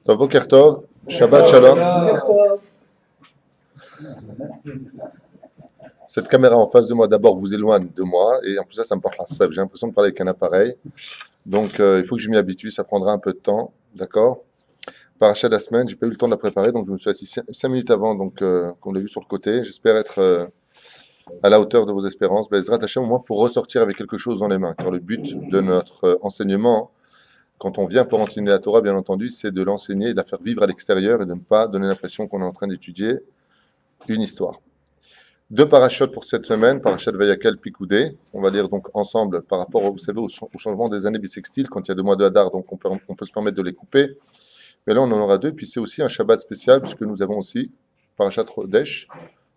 Tov, Boker Tov, Shabbat Shalom. Cette caméra en face de moi, d'abord, vous éloigne de moi, et en plus, ça me porte la sève. J'ai l'impression de parler avec un appareil. Donc, il faut que je m'y habitue, ça prendra un peu de temps, d'accord? Paracha de la semaine, j'ai pas eu le temps de la préparer, donc je me suis assis 5 minutes avant, donc qu'on l'a vu sur le côté. J'espère être à la hauteur de vos espérances. Bezrat Hashem, au moins pour ressortir avec quelque chose dans les mains, car le but de notre enseignement, quand on vient pour enseigner la Torah, bien entendu, c'est de l'enseigner et de la faire vivre à l'extérieur et de ne pas donner l'impression qu'on est en train d'étudier une histoire. Deux parachutes pour cette semaine, parachat Vayakel Pikoudé. On va lire donc ensemble par rapport, vous savez, au changement des années bissextiles, quand il y a 2 mois de Hadar, donc on peut se permettre de les couper. Mais là, on en aura 2, puis c'est aussi un Shabbat spécial, puisque nous avons aussi parachat Chodesh,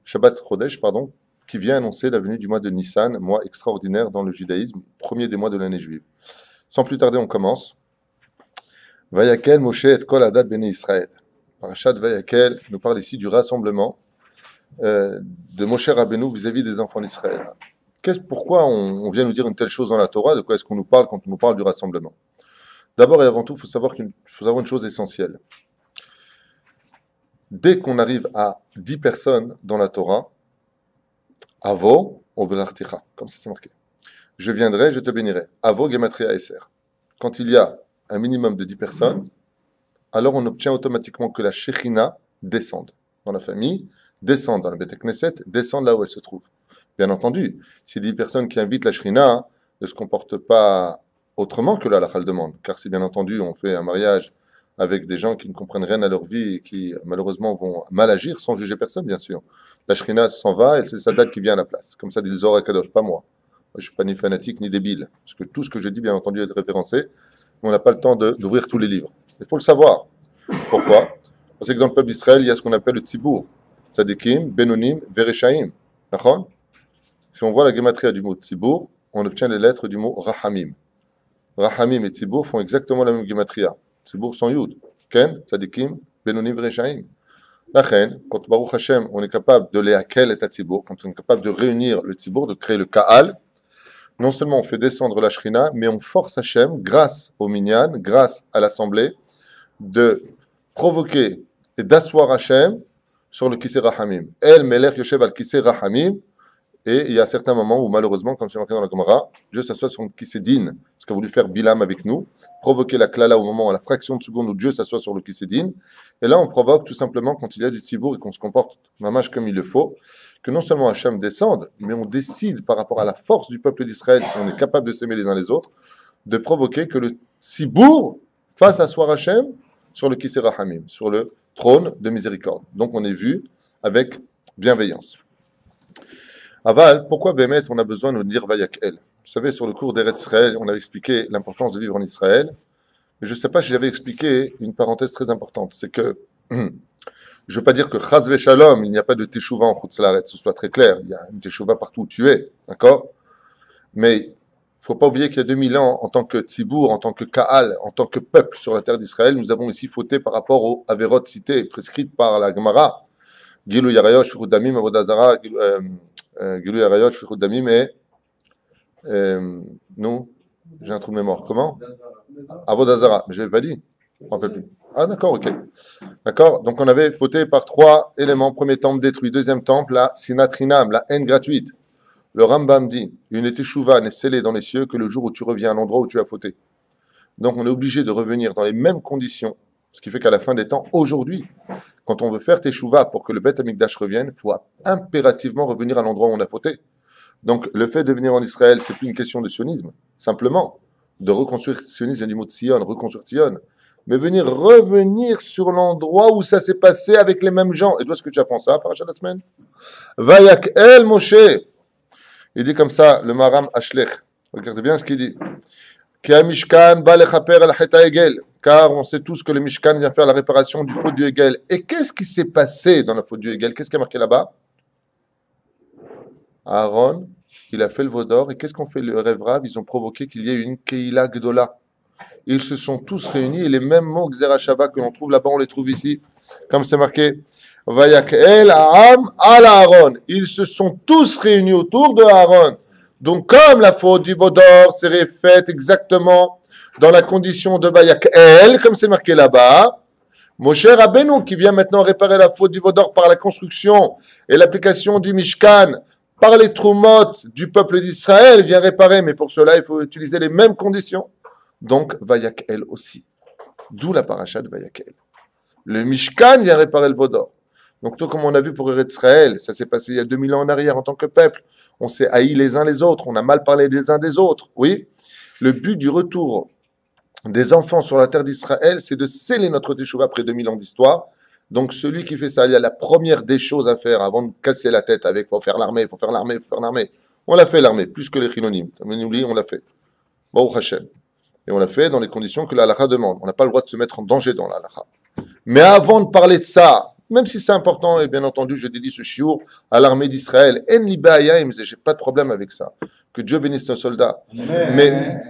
Shabbat Chodesh, pardon, qui vient annoncer la venue du mois de Nissan, mois extraordinaire dans le judaïsme, premier des mois de l'année juive. Sans plus tarder, on commence. Vayakel Moshe et Kol Adat Bene Israël. Parachat Vayakel nous parle ici du rassemblement de Moshe Rabbeinu vis-à-vis des enfants d'Israël. Pourquoi on vient nous dire une telle chose dans la Torah? De quoi est-ce qu'on nous parle quand on nous parle du rassemblement? D'abord et avant tout, il faut savoir une chose essentielle. Dès qu'on arrive à 10 personnes dans la Torah, Avo, Obelarticha, comme ça c'est marqué. Je viendrai, je te bénirai. Avo, Gematria Eser. Quand il y a un minimum de 10 personnes, alors on obtient automatiquement que la Shekhinah descende dans la famille, descende dans le Beth Knesset, descende là où elle se trouve. Bien entendu, si 10 personnes qui invitent la Shekhinah ne se comportent pas autrement que la halakha le demande, car si bien entendu on fait un mariage avec des gens qui ne comprennent rien à leur vie et qui malheureusement vont mal agir, sans juger personne bien sûr, la Shekhinah s'en va et c'est Sadat qui vient à la place. Comme ça dit le Zohar Kadosh, pas moi. Je ne suis pas ni fanatique ni débile, parce que tout ce que je dis bien entendu est référencé, mais on n'a pas le temps d'ouvrir tous les livres. Il faut le savoir. Pourquoi? Parce que dans le peuple d'Israël, il y a ce qu'on appelle le Tzibour, Tzadikim, Benonim, Vereshaim. D'accord? Si on voit la gématria du mot Tzibour, on obtient les lettres du mot Rahamim. Rahamim et Tzibour font exactement la même gématria. Tzibour sans Yud. Ken, Tzadikim, Benonim, Vereshaim. La reine, quand Baruch Hashem, on est capable de léakel et Tzibour, quand on est capable de réunir le Tzibour, de créer le Kaal, non seulement on fait descendre la Shrina, mais on force Hashem, grâce au Minyan, grâce à l'Assemblée, de provoquer et d'asseoir Hashem sur le Kisei Rahamim. El Melech Yoshev al Kisei Rahamim. Et il y a certains moments où, malheureusement, comme c'est marqué dans la Gemara, Dieu s'assoit sur le Kisei Din, ce qu'a voulu faire Bilam avec nous, provoquer la klala au moment, à la fraction de seconde où Dieu s'assoit sur le Kisei Din. Et là, on provoque tout simplement, quand il y a du Tzibour et qu'on se comporte mamash comme il le faut, que non seulement Hashem descende, mais on décide par rapport à la force du peuple d'Israël, si on est capable de s'aimer les uns les autres, de provoquer que le Tzibour fasse asseoir Hashem sur le Kisei Rahamim, sur le trône de miséricorde. Donc on est vu avec bienveillance. Aval, pourquoi Bémet on a besoin de dire Vayakel? Vous savez, sur le cours d'Eretz Israël, on a expliqué l'importance de vivre en Israël. Mais je ne sais pas si j'avais expliqué une parenthèse très importante. C'est que, je ne veux pas dire que Chaz Veshalom, il n'y a pas de Teshuvah en Chutz La'aretz, ce soit très clair. Il y a une Teshuvah partout où tu es, d'accord? Mais il ne faut pas oublier qu'il y a 2000 ans, en tant que Tzibour, en tant que Kaal, en tant que peuple sur la terre d'Israël, nous avons ici fauté par rapport aux Averot cités, prescrites par la Gemara. Gilou Yarayot, Shfichut Damim, Avodazara, Gilou Yarayot, Shfichut Damim et non, j'ai un trou de mémoire. Comment? Avodazara, mais je ne l'avais pas dit. Je ne me rappelle plus. Ah d'accord, ok. D'accord, donc on avait fauté par 3 éléments. Premier temple détruit, deuxième temple, la sinatrinam, la haine gratuite. Le Rambam dit, une teshuva n'est scellée dans les cieux que le jour où tu reviens à l'endroit où tu as fauté. Donc on est obligé de revenir dans les mêmes conditions, ce qui fait qu'à la fin des temps, aujourd'hui, quand on veut faire teshuva pour que le Beth Amikdash revienne, il faut impérativement revenir à l'endroit où on a fauté. Donc le fait de venir en Israël, c'est plus une question de sionisme, simplement, de reconstruire sionisme du mot Sion, reconstruire Sion, mais revenir sur l'endroit où ça s'est passé avec les mêmes gens. Et toi, est-ce que tu apprends ça, parachat de la semaine? Vayak el Moshe. Il dit comme ça, le Maram Ashlech. Regardez bien ce qu'il dit. Car on sait tous que le Mishkan vient faire la réparation du faute du Hegel. Et qu'est-ce qui s'est passé dans la faute du Hegel? Qu'est-ce qui est marqué là-bas? Aaron, il a fait le Vaudor. Et qu'est-ce qu'ont fait le Rev Rav? Ils ont provoqué qu'il y ait une Keila Gdola. Ils se sont tous réunis. Et les mêmes mots Xerashava que l'on trouve là-bas, on les trouve ici. Comme c'est marqué. Vayakel Aam al Aaron. Ils se sont tous réunis autour de Aaron. Donc, comme la faute du Vaudor s'est faite exactement dans la condition de Vayakel, comme c'est marqué là-bas. Moshe Rabbeinu, qui vient maintenant réparer la faute du Vaudor par la construction et l'application du Mishkan, par les Trumot du peuple d'Israël, vient réparer, mais pour cela, il faut utiliser les mêmes conditions. Donc, Vayakel aussi. D'où la paracha de Vayakel. Le Mishkan vient réparer le Vaudor. Donc, tout comme on a vu pour Eretz Israël, ça s'est passé il y a 2000 ans en arrière en tant que peuple. On s'est haïs les uns les autres, on a mal parlé les uns des autres. Oui, le but du retour des enfants sur la terre d'Israël, c'est de sceller notre teshuva après 2000 ans d'histoire. Donc, celui qui fait ça, il y a la première des choses à faire avant de casser la tête avec « faut faire l'armée, faut faire l'armée, faut faire l'armée ». On l'a fait l'armée, plus que les chilonim. On l'a fait. Baruch Hashem. Et on l'a fait dans les conditions que la halakha demande. On n'a pas le droit de se mettre en danger dans la halakha. Mais avant de parler de ça, même si c'est important, et bien entendu, je dédie ce chiour à l'armée d'Israël. En libaya, il me disait, j'ai pas de problème avec ça. Que Dieu bénisse nos soldats. Mais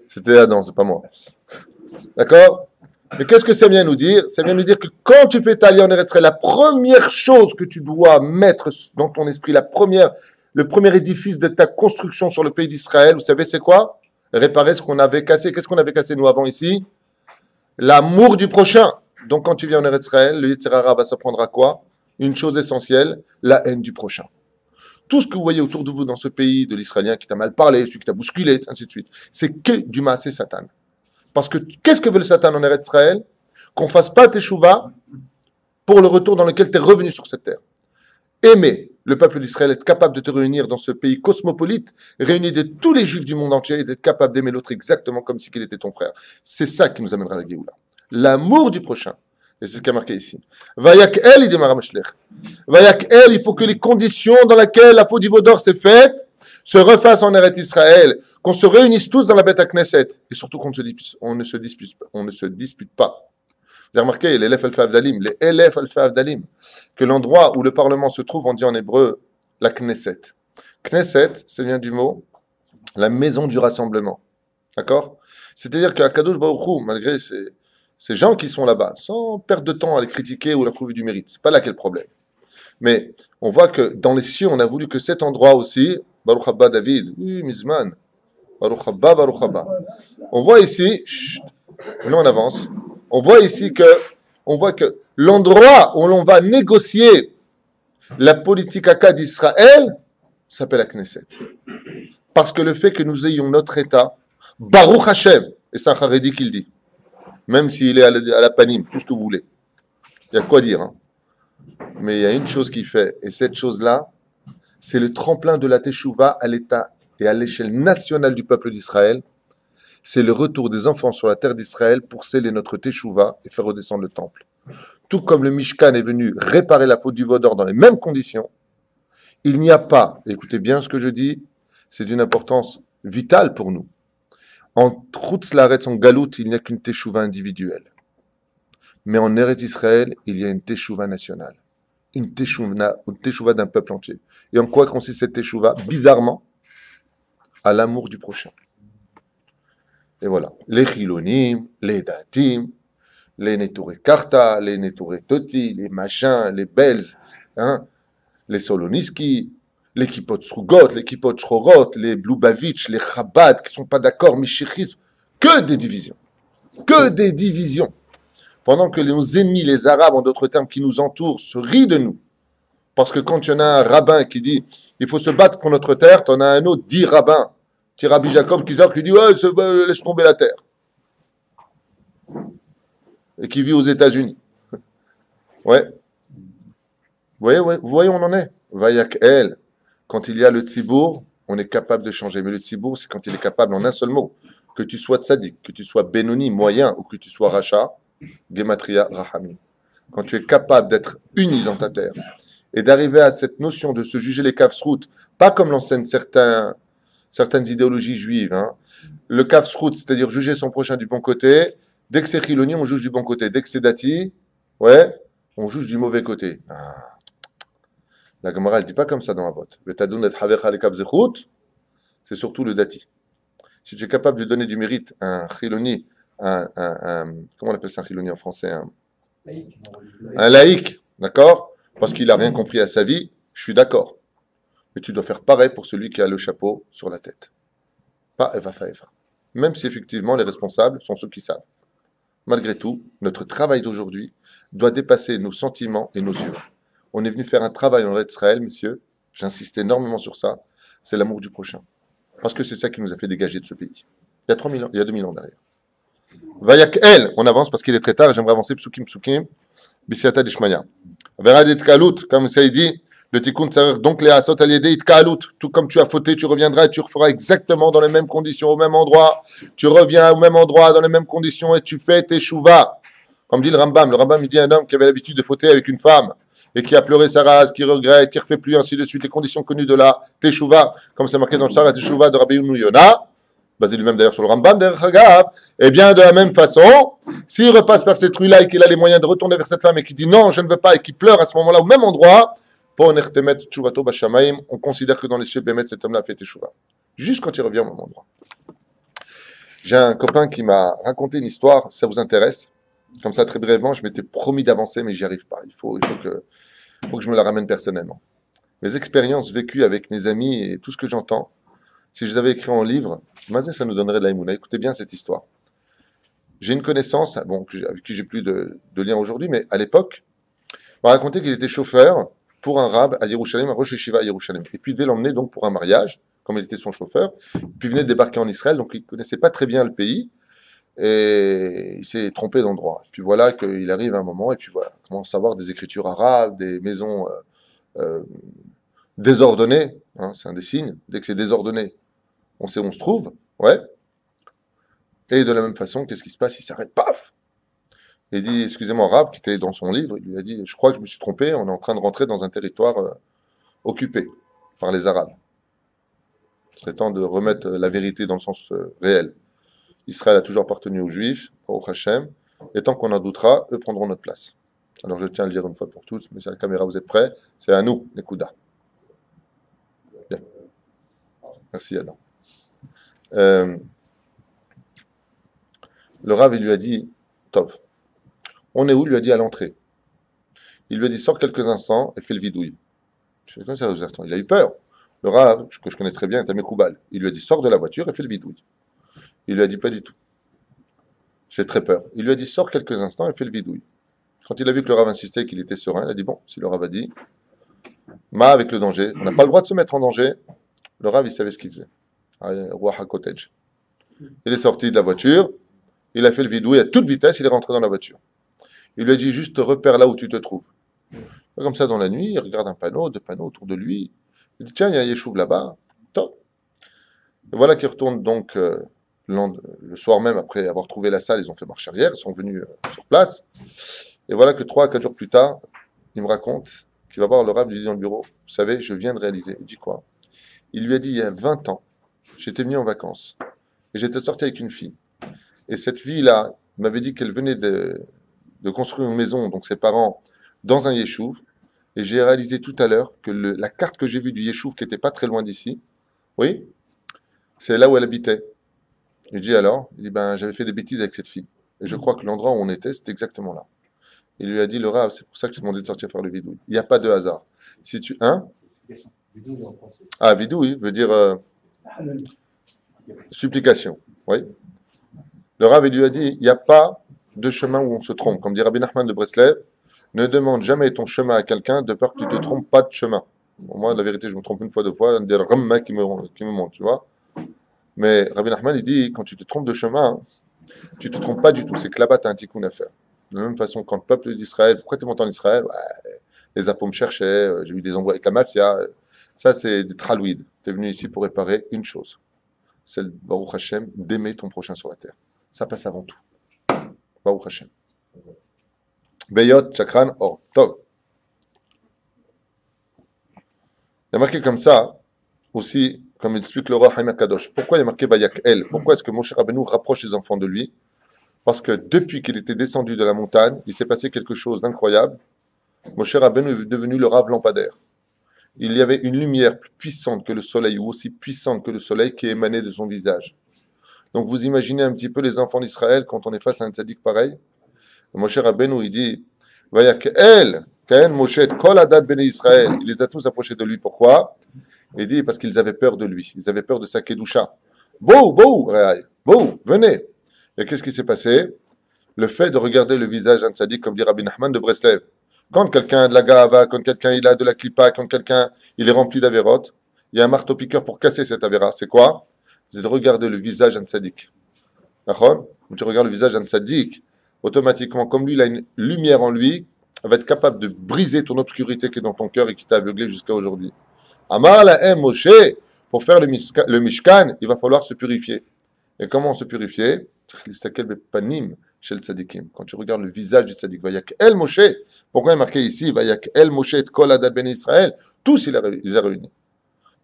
c'était Adam, c'est pas moi. D'accord? Mais qu'est-ce que ça vient nous dire? Ça vient nous dire que quand tu fais ta en Eretz Israël, la première chose que tu dois mettre dans ton esprit, le premier édifice de ta construction sur le pays d'Israël, vous savez c'est quoi? Réparer ce qu'on avait cassé. Qu'est-ce qu'on avait cassé nous avant ici? L'amour du prochain. Donc quand tu viens en Eretz Israël, le Yetzer Hara va s'apprendre à quoi? Une chose essentielle, la haine du prochain. Tout ce que vous voyez autour de vous dans ce pays de l'Israélien qui t'a mal parlé, celui qui t'a bousculé, ainsi de suite, c'est que du maasé Satan. Parce que qu'est-ce que veut le Satan en Eretz Israël? Qu'on ne fasse pas teshuva pour le retour dans lequel tu es revenu sur cette terre. Aimer le peuple d'Israël, être capable de te réunir dans ce pays cosmopolite, réuni de tous les juifs du monde entier et d'être capable d'aimer l'autre exactement comme si il était ton frère. C'est ça qui nous amènera à la Géoula. L'amour du prochain. Et c'est ce qui a marqué ici. Vayak El, il dit Maramachlech. Vayak El, il faut que les conditions dans lesquelles la faute du Vaudor s'est faite se refassent en Eretz Israël, qu'on se réunisse tous dans la Beth Knesset, et surtout qu'on ne se dispute pas. Vous avez remarqué, les Elef Alfa Avdalim, les Elef Alfa Avdalim, que l'endroit où le Parlement se trouve, on dit en hébreu la Knesset. Knesset, ça vient du mot la maison du rassemblement. D'accord? C'est-à-dire qu'à Kadosh Baruch Hu, malgré ces gens qui sont là-bas, sans perdre de temps à les critiquer ou leur trouver du mérite, c'est pas là qu'est le problème. Mais on voit que dans les cieux, on a voulu que cet endroit aussi, Baruch Haba David, oui, Mizman, Baruch Haba, Baruch Haba. On voit ici, maintenant on avance, on voit que l'endroit où l'on va négocier la politique Akka d'Israël s'appelle la Knesset. Parce que le fait que nous ayons notre État, Baruch Hashem, et c'est un Haredi qui le dit, même s'il est à la panime, tout ce que vous voulez. Il y a quoi dire, hein. Mais il y a une chose qui fait, et cette chose-là, c'est le tremplin de la Teshuvah à l'état et à l'échelle nationale du peuple d'Israël. C'est le retour des enfants sur la terre d'Israël pour sceller notre Teshuvah et faire redescendre le temple. Tout comme le Mishkan est venu réparer la faute du Vaudor dans les mêmes conditions, il n'y a pas, écoutez bien ce que je dis, c'est d'une importance vitale pour nous. En Chutz Laaretz, en Galout, il n'y a qu'une Teshuvah individuelle. Mais en Eretz Israël, il y a une Teshuvah nationale. Une Teshuvah d'un peuple entier. Et en quoi consiste cette Teshuvah? Bizarrement, à l'amour du prochain. Et voilà. Les Chilonim, les Datim, les Neturei Karta, les Neturei Toti, les machins, les Belz, hein, les Soloniski, les Kippot Srugot, les Kippot Shrorot, les Lubavitch, les Chabad, qui ne sont pas d'accord, Mishichisme, que des divisions. Que des divisions. Pendant que nos ennemis, les Arabes, en d'autres termes, qui nous entourent, se rient de nous. Parce que quand il y en a un rabbin qui dit « il faut se battre pour notre terre », tu en as un autre, 10 rabbins, petit Rabbi Jacob qui dit « ouais, laisse tomber la terre ». Et qui vit aux États-Unis. Ouais. Vous voyez où on en est. Vayak El. Quand il y a le tzibour, on est capable de changer. Mais le tzibour, c'est quand il est capable, en un seul mot, que tu sois tzaddik, que tu sois Benoni, moyen, ou que tu sois Racha, Gematria, Rahamim. Quand tu es capable d'être uni dans ta terre, et d'arriver à cette notion de se juger les kafsrout, pas comme l'enseignent certaines idéologies juives. Hein. Le kafsrout, c'est-à-dire juger son prochain du bon côté. Dès que c'est chiloni, on juge du bon côté. Dès que c'est dati, ouais, on juge du mauvais côté. Ah. La Gemara, elle ne dit pas comme ça dans la vote. C'est surtout le dati. Si tu es capable de donner du mérite à un chiloni, comment on appelle ça un chiloni en français? Un laïc, d'accord? Parce qu'il n'a rien compris à sa vie, je suis d'accord. Mais tu dois faire pareil pour celui qui a le chapeau sur la tête. pas Eva Faeva. Même si effectivement les responsables sont ceux qui savent. Malgré tout, notre travail d'aujourd'hui doit dépasser nos sentiments et nos yeux. On est venu faire un travail en Israël, messieurs, j'insiste énormément sur ça, c'est l'amour du prochain. Parce que c'est ça qui nous a fait dégager de ce pays. Il y a 3000 ans, il y a 2000 ans derrière. Vayak El, on avance parce qu'il est très tard et j'aimerais avancer psukim psukim, bisiata dishmaya. Veradit kalut, comme ça il dit, le tikkun tsarer, donc les asot aliédé it kalut, tout comme tu as fauté, tu reviendras et tu referas exactement dans les mêmes conditions, au même endroit, tu reviens au même endroit, dans les mêmes conditions et tu fais tes shuvas. Comme dit le Rambam il dit un homme qui avait l'habitude de fauter avec une femme et qui a pleuré sa race, qui regrette, qui ne refait plus, ainsi de suite, les conditions connues de la teshuva, comme c'est marqué dans le Sarah Teshuva de Rabbi Yona, basé lui-même d'ailleurs sur le Rambam, et bien de la même façon, s'il repasse par cette rue-là et qu'il a les moyens de retourner vers cette femme et qui dit non, je ne veux pas, et qui pleure à ce moment-là au même endroit, on considère que dans les cieux, Bémet, cet homme-là a fait teshuva. Juste quand il revient au même endroit. J'ai un copain qui m'a raconté une histoire, ça vous intéresse? Comme ça, très brièvement, je m'étais promis d'avancer, mais j'y arrive pas. Il faut que je me la ramène personnellement. Mes expériences vécues avec mes amis et tout ce que j'entends, si je les avais écrits en livre, ça nous donnerait de l'aïmouna. Écoutez bien cette histoire. J'ai une connaissance, bon, avec qui j'ai plus de lien aujourd'hui, mais à l'époque, il m'a raconté qu'il était chauffeur pour un rab à Yerushalayim, à Rosh Yeshiva à Yerushalayim. Et puis il devait l'emmener donc pour un mariage, comme il était son chauffeur. Puis il venait de débarquer en Israël, donc il ne connaissait pas très bien le pays. Et il s'est trompé d'endroit. Et puis voilà qu'il arrive à un moment, et puis voilà, il commence à avoir des écritures arabes, des maisons désordonnées, hein, c'est un des signes. Dès que c'est désordonné, on sait où on se trouve, ouais. Et de la même façon, qu'est-ce qui se passe? Il s'arrête, paf! Il dit, excusez-moi, arabe, qui était dans son livre, il lui a dit, je crois que je me suis trompé, on est en train de rentrer dans un territoire occupé par les Arabes. Il serait temps de remettre la vérité dans le sens réel. Israël a toujours appartenu aux Juifs, au Hachem, et tant qu'on en doutera, eux prendront notre place. Alors je tiens à le dire une fois pour toutes, mais sur la caméra, vous êtes prêts? C'est à nous, les Koudas. Bien. Merci Adam. Le Rav, il lui a dit, Tov, on est où? Il lui a dit à l'entrée. Il lui a dit, sors quelques instants et fais le vidouille. Je sais comme ça, il a eu peur. Le Rav, que je connais très bien, est à Mekoubal. Il lui a dit, sors de la voiture et fais le vidouille. Il lui a dit, pas du tout. J'ai très peur. Il lui a dit, sors quelques instants et fais le vidouille. Quand il a vu que le Rav insistait, qu'il était serein, il a dit, bon, si le Rav a dit, ma avec le danger, on n'a pas le droit de se mettre en danger. Le Rav, il savait ce qu'il faisait. Roi HaKotej. Il est sorti de la voiture, il a fait le vidouille à toute vitesse, il est rentré dans la voiture. Il lui a dit, juste repère là où tu te trouves. Comme ça, dans la nuit, il regarde un panneau, deux panneaux autour de lui. Il dit, tiens, il y a un yeshuv là-bas. Top. Et voilà qu'il retourne donc le soir même, après avoir trouvé la salle, ils ont fait marche arrière, ils sont venus sur place. Et voilà que 3 à 4 jours plus tard, il me raconte qu'il va voir le Rav, il lui dit dans le bureau, vous savez, je viens de réaliser. Il dit quoi? Il lui a dit, il y a 20 ans, j'étais venu en vacances, et j'étais sorti avec une fille. Et cette fille-là m'avait dit qu'elle venait de construire une maison, donc ses parents, dans un yeshuv, et j'ai réalisé tout à l'heure que la carte que j'ai vue du yeshuv, qui n'était pas très loin d'ici, oui, c'est là où elle habitait. Je dis alors, il dit, ben, j'avais fait des bêtises avec cette fille. Et je crois que l'endroit où on était, c'était exactement là. Il lui a dit, le Rav, c'est pour ça que je t'ai demandé de sortir faire le vidouille. Il n'y a pas de hasard. Si tu. Hein? Ah, vidouille veut dire supplication. Oui. Le Rav, il lui a dit, il n'y a pas de chemin où on se trompe. Comme dit Rabbi Nachman de Breslev, ne demande jamais ton chemin à quelqu'un de peur que tu ne te trompes pas de chemin. Bon, moi, la vérité, je me trompe une fois, deux fois, des ramma qui me montent, tu vois. Mais Rabbi Nachman, il dit, quand tu te trompes de chemin, tu ne te trompes pas du tout. C'est que là-bas, tu as un tikkun à faire. De la même façon, quand le peuple d'Israël, pourquoi tu es monté en Israël? Ouais, les apôts me cherchaient, j'ai eu des embrouilles avec la mafia. Ça, c'est des tralouides. Tu es venu ici pour réparer une chose. C'est le Baruch Hashem, d'aimer ton prochain sur la terre. Ça passe avant tout. Baruch Hashem. Beyot, Chakran, Or, Tov. Il y a marqué comme ça, aussi, comme explique le roi Haïm Akadosh. Pourquoi il y a marqué Bayak El? Pourquoi est-ce que Moshe Rabbeinu rapproche les enfants de lui? Parce que depuis qu'il était descendu de la montagne, il s'est passé quelque chose d'incroyable. Moshe Rabbeinu est devenu le Rav lampadaire. Il y avait une lumière plus puissante que le soleil, ou aussi puissante que le soleil, qui émanait de son visage. Donc vous imaginez un petit peu les enfants d'Israël quand on est face à un tzaddik pareil. Moshe Rabbeinu, il dit, Vayak El, Kaen Moshe, Kol Adat Bene Israël. Il les a tous approchés de lui. Pourquoi? Il dit parce qu'ils avaient peur de lui. Ils avaient peur de sa kedusha, venez. Et qu'est-ce qui s'est passé? Le fait de regarder le visage d'un tzaddik, comme dit Rabbi Nachman de Breslev. Quand quelqu'un a de la gava, quand quelqu'un il a de la klipa, quand quelqu'un il est rempli d'avérot, il y a un marteau-piqueur pour casser cette avéra. C'est quoi? C'est de regarder le visage d'un tzaddik. D'accord? Quand tu regardes le visage d'un tzaddik, automatiquement, comme lui, il a une lumière en lui, il va être capable de briser ton obscurité qui est dans ton cœur et qui t'a aveuglé jusqu'à aujourd'hui. Amar la Moshe, pour faire le Mishkan, il va falloir se purifier. Et comment se purifier? Chez le tzadikim. Quand tu regardes le visage du tzadik, Vayak El Moshe, pourquoi il est marqué ici, Vayak El Moshe et Kol Adad Ben Israël, tous il les a réunis.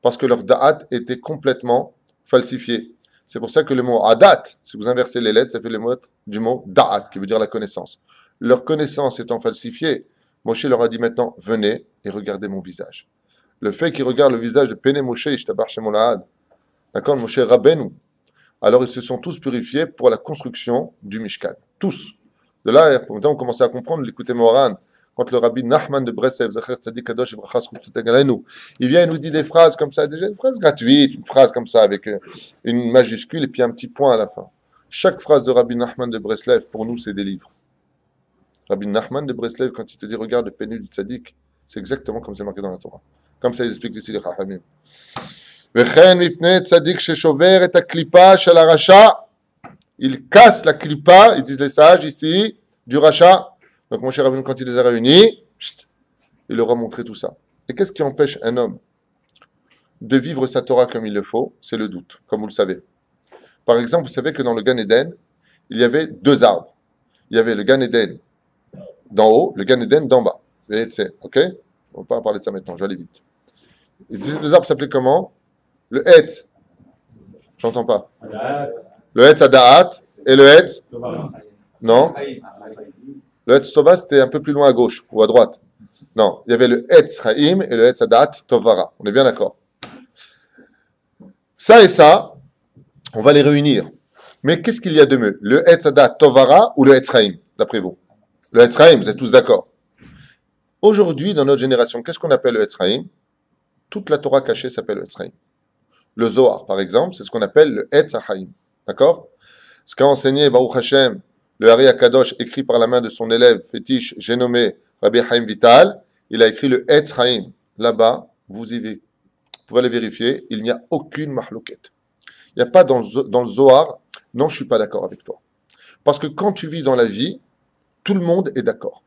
Parce que leur da'at était complètement falsifié. C'est pour ça que le mot adat, si vous inversez les lettres, ça fait le mot du mot da'at, qui veut dire la connaissance. Leur connaissance étant falsifiée, Moshe leur a dit maintenant, venez et regardez mon visage. Le fait qu'ils regardent le visage de Pene Moshe, Ishtabar Shemon Lahad, d'accord, Moshe Rabbeinu, alors ils se sont tous purifiés pour la construction du Mishkan. Tous. De là, on commençait à comprendre, l'écouter Moharan, quand le rabbi Nachman de Breslev, Zacher Tzadik Kadosh, il vient et nous dit des phrases comme ça, déjà une phrase gratuite, une phrase comme ça avec une majuscule et puis un petit point à la fin. Chaque phrase de rabbi Nachman de Breslev, pour nous, c'est des livres. Rabbi Nachman de Breslev, quand il te dit regarde le pénu du Tzadik, c'est exactement comme c'est marqué dans la Torah. Comme ça, il explique ici les Chachamim. Il casse la klipa, ils disent les sages ici, du rachat. Donc mon cher Rabbeinu, quand il les a réunis, il leur a montré tout ça. Et qu'est-ce qui empêche un homme de vivre sa Torah comme il le faut? C'est le doute, comme vous le savez. Par exemple, vous savez que dans le Gan Eden, il y avait deux arbres. Il y avait le Gan Eden d'en haut, le Gan Eden d'en bas. Ok? On va pas parler de ça maintenant, je vais aller vite. Et ces deux arbres s'appelaient comment? Le Het. J'entends pas. Le Het Adaat et le Het. Non. Le Het Tova, c'était un peu plus loin à gauche ou à droite. Non. Il y avait le Het Chaim et le Het Adaat Tovara. On est bien d'accord. Ça et ça, on va les réunir. Mais qu'est-ce qu'il y a de mieux? Le Het Adaat Tovara ou le Het Chaim, d'après vous? Le Het Chaim, vous êtes tous d'accord. Aujourd'hui, dans notre génération, qu'est-ce qu'on appelle le Het Chaim? Toute la Torah cachée s'appelle le Het Chaim. Le Zohar, par exemple, c'est ce qu'on appelle le Het Chaim. D'accord? Ce qu'a enseigné Baruch Hashem, le Hari Akadosh, écrit par la main de son élève fétiche, j'ai nommé Rabbi Chaim Vital, il a écrit le Het Chaim. Là-bas, vous pouvez aller vérifier, il n'y a aucune mahlouket. Il n'y a pas dans le Zohar, non, je ne suis pas d'accord avec toi. Parce que quand tu vis dans la vie, tout le monde est d'accord.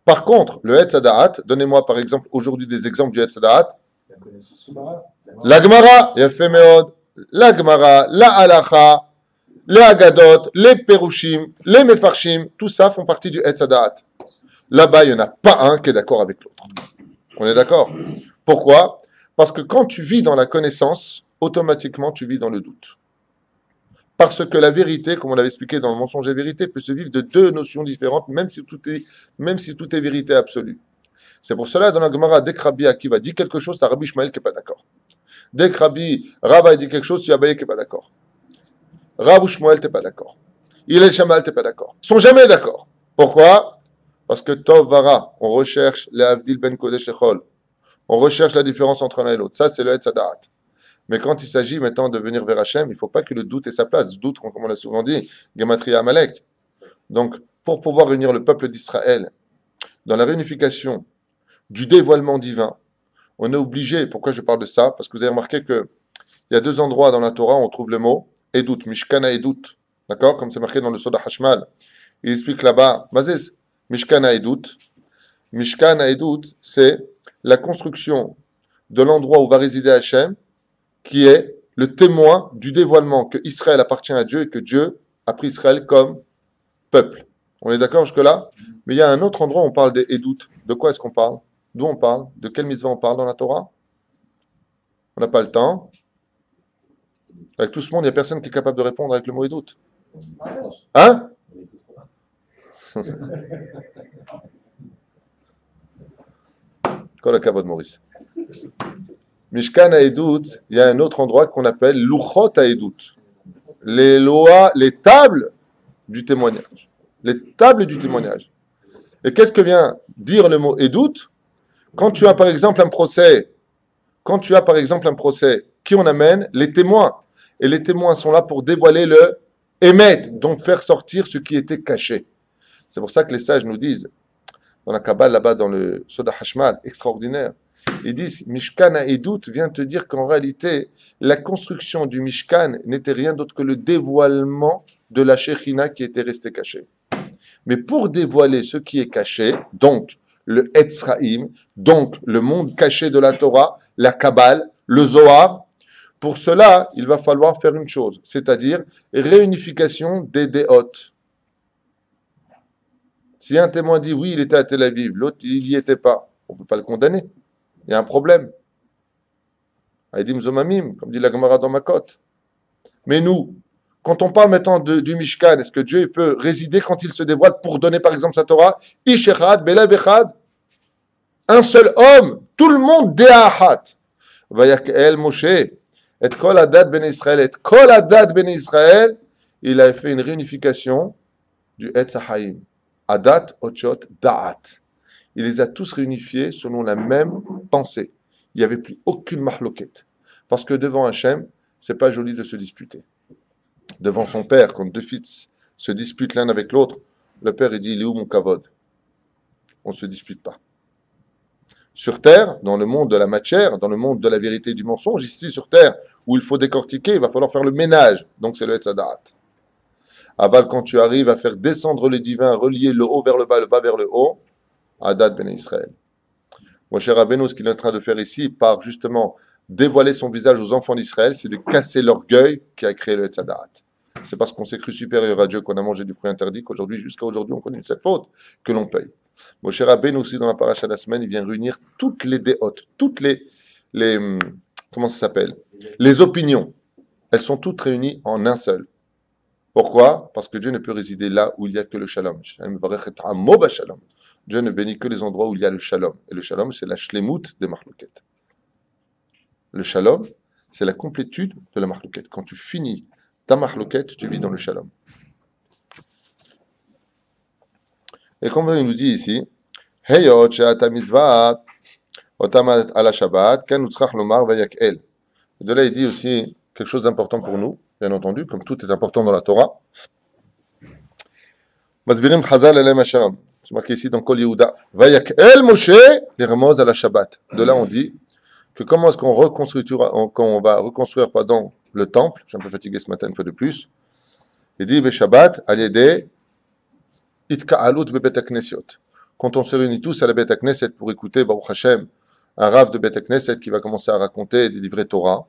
Par contre, le Het Adaat, donnez-moi par exemple aujourd'hui des exemples du Het Adaat. La Gemara, Yafé Meod, la Gemara, la Halacha, les Agadot, les Perushim, les Mefarshim, tout ça font partie du Het Adaat. Là-bas, il n'y en a pas un qui est d'accord avec l'autre. On est d'accord? Pourquoi? Parce que quand tu vis dans la connaissance, automatiquement tu vis dans le doute. Parce que la vérité, comme on l'avait expliqué dans le mensonge et vérité, peut se vivre de deux notions différentes, même si tout est vérité absolue. C'est pour cela, dans la Gemara, dès que Rabbi Akiva dit quelque chose, tu as Rabbi Ishmael qui n'est pas d'accord. Dès que Rabbi Rava dit quelque chose, tu as Abaye qui n'est pas d'accord. Rav Shmuel, tu n'es pas d'accord. Hillel Shammai, tu n'es pas d'accord. Ils ne sont jamais d'accord. Pourquoi? Parce que Tov Vara, on recherche les Avdil Ben Kodesh Echol. On recherche la différence entre l'un et l'autre. Ça, c'est le Het Adaat. Mais quand il s'agit maintenant de venir vers Hachem, il ne faut pas que le doute ait sa place. Le doute, comme on l'a souvent dit, Gematria Amalek. Donc, pour pouvoir réunir le peuple d'Israël dans la réunification du dévoilement divin, on est obligé, pourquoi je parle de ça? Parce que vous avez remarqué qu'il y a deux endroits dans la Torah où on trouve le mot Edut, Mishkana Edut. D'accord? Comme c'est marqué dans le Soda Hashmal. Il explique là-bas, Mazez, Mishkana Edut. Mishkana Edut, c'est la construction de l'endroit où va résider Hachem, qui est le témoin du dévoilement que Israël appartient à Dieu et que Dieu a pris Israël comme peuple. On est d'accord jusque-là? Mais il y a un autre endroit où on parle des Edut. De quoi est-ce qu'on parle? D'où on parle? De quel mitzvah on parle dans la Torah? On n'a pas le temps. Avec tout ce monde, il n'y a personne qui est capable de répondre avec le mot Edut. Hein? Kol hakavod, Maurice. Mishkan Edut, il y a un autre endroit qu'on appelle Luchot Edut. Les lois, les tables du témoignage. Les tables du témoignage. Et qu'est-ce que vient dire le mot Edut? Quand tu as par exemple un procès, qui on amène? Les témoins. Et les témoins sont là pour dévoiler le émet, donc faire sortir ce qui était caché. C'est pour ça que les sages nous disent, dans la Kabbale, là-bas, dans le Soda Hashmal, extraordinaire, ils disent, Mishkan Haedut vient te dire qu'en réalité, la construction du Mishkan n'était rien d'autre que le dévoilement de la Shekhinah qui était restée cachée. Mais pour dévoiler ce qui est caché, donc le Etzraïm, donc le monde caché de la Torah, la Kabbale, le Zohar, pour cela, il va falloir faire une chose, c'est-à-dire réunification des déotes. Si un témoin dit oui, il était à Tel Aviv, l'autre il n'y était pas, on ne peut pas le condamner. Il y a un problème. Aïdim Zomamim, comme dit la Gemara dans Makot. Mais nous, quand on parle maintenant du Mishkan, est-ce que Dieu peut résider quand il se dévoile pour donner par exemple sa Torah? Ish echad, belav echad. Un seul homme, tout le monde déahat. Vayakel Moshe, et kol adat ben Israël, et kol adat ben Israël, il a fait une réunification du Etz Haïm. Adat, Otchot, Da'at. Il les a tous réunifiés selon la même pensée. Il n'y avait plus aucune mahloquette. Parce que devant Hachem, c'est pas joli de se disputer. Devant son père, quand deux fils se disputent l'un avec l'autre, le père il dit, il est où mon kavod? On ne se dispute pas. Sur terre, dans le monde de la matière, dans le monde de la vérité et du mensonge, ici sur terre, où il faut décortiquer, il va falloir faire le ménage. Donc c'est le Etzadat. Aval, quand tu arrives à faire descendre le divin, relier le haut vers le bas vers le haut, Adat ben Israël. Mon cher Rabbeinu, ce qu'il est en train de faire ici, par justement dévoiler son visage aux enfants d'Israël, c'est de casser l'orgueil qui a créé le Etzadat. C'est parce qu'on s'est cru supérieur à Dieu qu'on a mangé du fruit interdit qu'aujourd'hui, jusqu'à aujourd'hui, on connaît cette faute que l'on paye. Mon cher Rabbeinu aussi, dans la paracha de la semaine, il vient réunir toutes les déotes, toutes les comment ça s'appelle? Les opinions. Elles sont toutes réunies en un seul. Pourquoi? Parce que Dieu ne peut résider là où il n'y a que le shalom. Dieu ne bénit que les endroits où il y a le shalom. Et le shalom, c'est la shlemut des mahloket. Le shalom, c'est la complétude de la mahloket. Quand tu finis ta mahloket, tu vis dans le shalom. Et comme il nous dit ici, Heyot she'ata mitzvah otam ala Shabbat, ken utzrach lomar vayakel. De là, il dit aussi quelque chose d'important pour nous, bien entendu, comme tout est important dans la Torah. Masbirim chazal elem shalom. C'est marqué ici dans Kol Yehuda. Vayakel Moshe l'irmoz ala Shabbat. De là, on dit que comment est-ce qu'on va reconstruire le temple. Je suis un peu fatigué ce matin une fois de plus. Il dit Shabbat al-yedei itka'alut bebet haknesiot. Quand on se réunit tous à la Bet Knesset pour écouter Baruch Hashem, un rave de Bet Knesset qui va commencer à raconter des livrets Torah,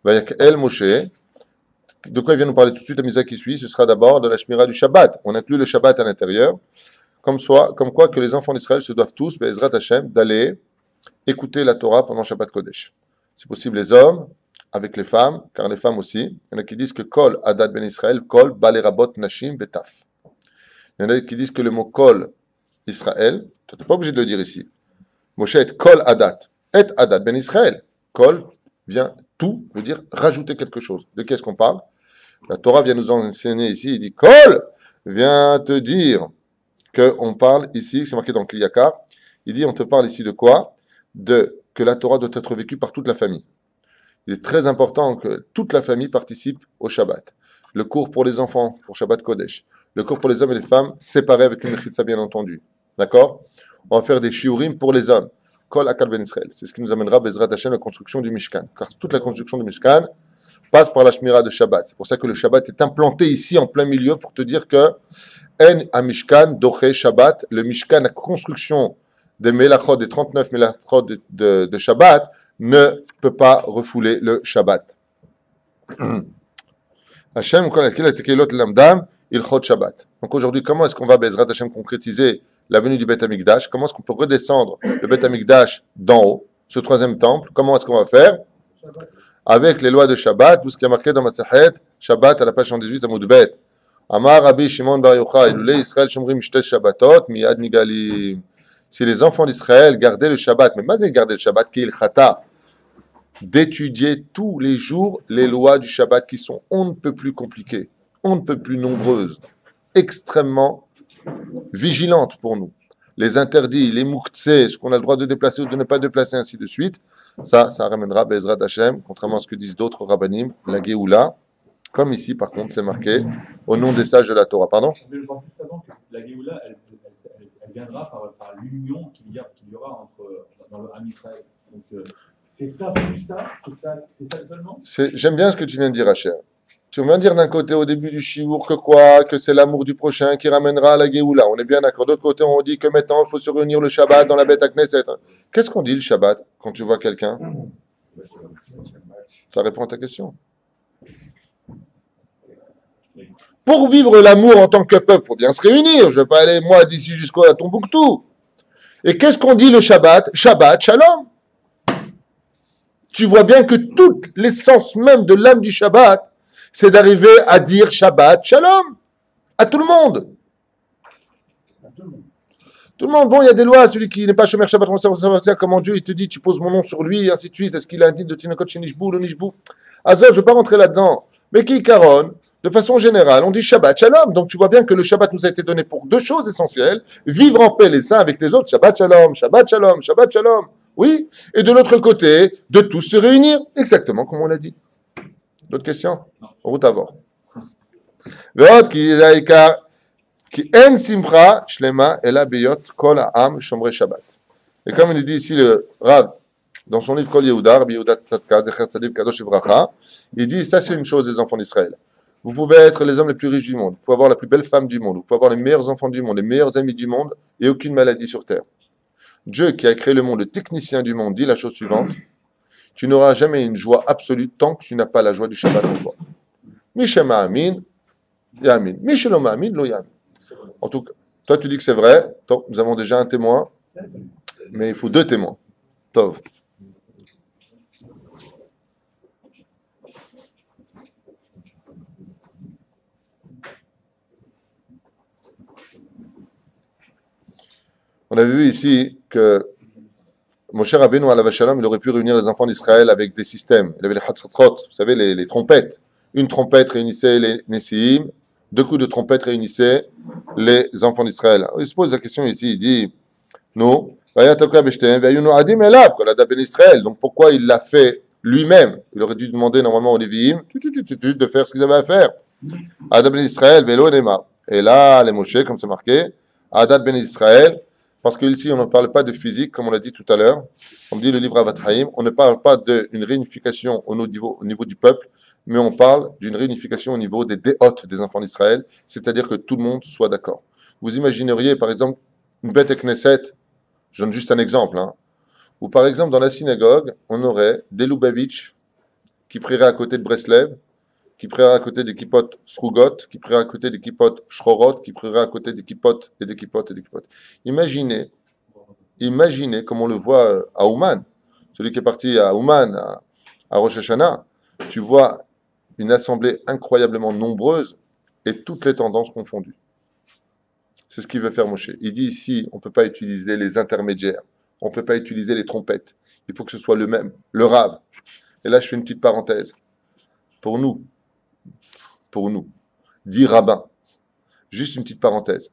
Vayakel Moshe. De quoi il vient nous parler tout de suite, la misa qui suit, ce sera d'abord de la Shmira du Shabbat. On inclut le Shabbat à l'intérieur, comme quoi que les enfants d'Israël se doivent tous, Be'ezrat Hashem, d'aller écouter la Torah pendant Shabbat Kodesh. C'est possible les hommes, avec les femmes, car les femmes aussi. Il y en a qui disent que Kol, Adad ben Israël, Kol, Balerabot, Nashim, Betaf. Il y en a qui disent que le mot Kol, Israël, tu n'es pas obligé de le dire ici. Moshe est Kol Adat. Et Adat ben Israël. Kol vient, tout veut dire rajouter quelque chose. De qu'est-ce qu'on parle? La Torah vient nous enseigner ici, il dit Kol vient te dire qu'on parle ici, c'est marqué dans Kliyakar, il dit on te parle ici de quoi? Que la Torah doit être vécue par toute la famille. Il est très important que toute la famille participe au Shabbat. Le cours pour les enfants, pour Shabbat Kodesh. Le cours pour les hommes et les femmes, séparés avec une mechitza bien entendu. D'accord? On va faire des shiurim pour les hommes. Kol Akal Ben Israël. C'est ce qui nous amènera, Bezrat Hashem, la construction du Mishkan. Car toute la construction du Mishkan passe par la Shmira de Shabbat. C'est pour ça que le Shabbat est implanté ici, en plein milieu, pour te dire que En a Mishkan, Doche Shabbat, le Mishkan, la construction des Melachot, des 39 Melachot de Shabbat, ne peut pas refouler le Shabbat. Hashem, il chot Shabbat. Donc aujourd'hui, comment est-ce qu'on va, Bezrat Hashem, concrétiser la venue du Beth Amikdash? Comment est-ce qu'on peut redescendre le Beth Amikdash d'en haut, ce troisième temple? Comment est-ce qu'on va faire? Avec les lois de Shabbat, tout ce qui est marqué dans Masehet, Shabbat à la page 118 à Moudbet. Amar Rabbi Shimon Bar Yochai, Ilulei Israël Shomrim Shtes Shabbatot, Miyad Nigalim. Si les enfants d'Israël gardaient le Shabbat, mais mazé garder le Shabbat, qui est le Chata, d'étudier tous les jours les lois du Shabbat qui sont on ne peut plus compliquées, on ne peut plus nombreuses, extrêmement vigilantes pour nous. Les interdits, les muktzeh, ce qu'on a le droit de déplacer ou de ne pas déplacer, ainsi de suite, ça ramènera Bezrat Hashem, contrairement à ce que disent d'autres rabbanim, la Géoula, Comme ici, par contre, c'est marqué au nom des sages de la Torah. Pardon? On veut le voir juste avant que la Géoula, elle viendra par l'union qu'il y aura dans le Ham Israël. Donc, c'est ça plus ça, c'est ça seulement. J'aime bien ce que tu viens de dire, Hacher. Tu viens de dire d'un côté au début du Shiur que quoi? Que c'est l'amour du prochain qui ramènera à la Géoula. On est bien d'accord. D'autre côté, on dit que maintenant, il faut se réunir le Shabbat dans la Beth Knesset. Qu'est-ce qu'on dit le Shabbat quand tu vois quelqu'un? Ça répond à ta question. Pour vivre l'amour en tant que peuple, il faut bien se réunir. Je ne vais pas aller, moi, d'ici jusqu'à Tombouctou. Et qu'est-ce qu'on dit le Shabbat? Shabbat, Shalom. Tu vois bien que toute l'essence même de l'âme du Shabbat, c'est d'arriver à dire Shabbat, Shalom. À tout le monde. Tout le monde. Bon, il y a des lois. Celui qui n'est pas Shomer Shabbat, comment Dieu il te dit, tu poses mon nom sur lui, et ainsi de suite. Est-ce qu'il a un titre de Tinokot chez Nishbou, le Nishbou? Azor, je ne veux pas rentrer là-dedans. Mais qui caronne? De façon générale, on dit Shabbat Shalom. Donc tu vois bien que le Shabbat nous a été donné pour deux choses essentielles. Vivre en paix les uns avec les autres. Shabbat Shalom, Shabbat Shalom, Shabbat Shalom. Oui. Et de l'autre côté, de tous se réunir. Exactement comme on l'a dit. D'autres questions? En route à bord. Qui en simcha shlema ela beyot kol ha'am shomrei Shabbat. Et comme il dit ici le Rav, dans son livre Kol Yehuda, Rabbi Yehuda Tzadka, Zecher Tzadik Kadosh Ivracha, il dit, ça c'est une chose des enfants d'Israël. Vous pouvez être les hommes les plus riches du monde, vous pouvez avoir la plus belle femme du monde, vous pouvez avoir les meilleurs enfants du monde, les meilleurs amis du monde, et aucune maladie sur terre. Dieu qui a créé le monde, le technicien du monde, dit la chose suivante, tu n'auras jamais une joie absolue tant que tu n'as pas la joie du Shabbat en toi. Mishema amin, yamin. Misheloma amin, lo yamin. En tout cas, toi tu dis que c'est vrai, nous avons déjà un témoin, mais il faut deux témoins. Tov. On avait vu ici que Moshe Rabbeinu alav shalom, il aurait pu réunir les enfants d'Israël avec des systèmes. Il avait les hatzatrot, vous savez, les trompettes. Une trompette réunissait les Nessiim, deux coups de trompette réunissaient les enfants d'Israël. Il se pose la question ici, il dit, non, donc pourquoi il l'a fait lui-même? Il aurait dû demander normalement aux Lévi'im de faire ce qu'ils avaient à faire. Adat ben Israël, velo nema. Et là, les Moshe, comme c'est marqué, Adat ben Israël, parce qu'ici, on ne parle pas de physique, comme on l'a dit tout à l'heure. Comme dit le livre Avat Haïm, on ne parle pas d'une réunification au niveau du peuple, mais on parle d'une réunification au niveau des déhôtes des enfants d'Israël, c'est-à-dire que tout le monde soit d'accord. Vous imagineriez, par exemple, une bête Knesset, je donne juste un exemple, où par exemple, dans la synagogue, on aurait des Lubavitch qui prieraient à côté de Breslev, qui priera à côté des kippot Srugot, qui priera à côté des kippot Shrorot, qui priera à côté des kippot et des kippot et des kippot. Imaginez comme on le voit à Ouman, celui qui est parti à Ouman, à Rosh Hashanah, tu vois une assemblée incroyablement nombreuse et toutes les tendances confondues. C'est ce qu'il veut faire Moshe. Il dit ici, on ne peut pas utiliser les intermédiaires, on ne peut pas utiliser les trompettes, il faut que ce soit le même, le Rav. Et là, je fais une petite parenthèse. Pour nous, dit rabbin. Juste une petite parenthèse.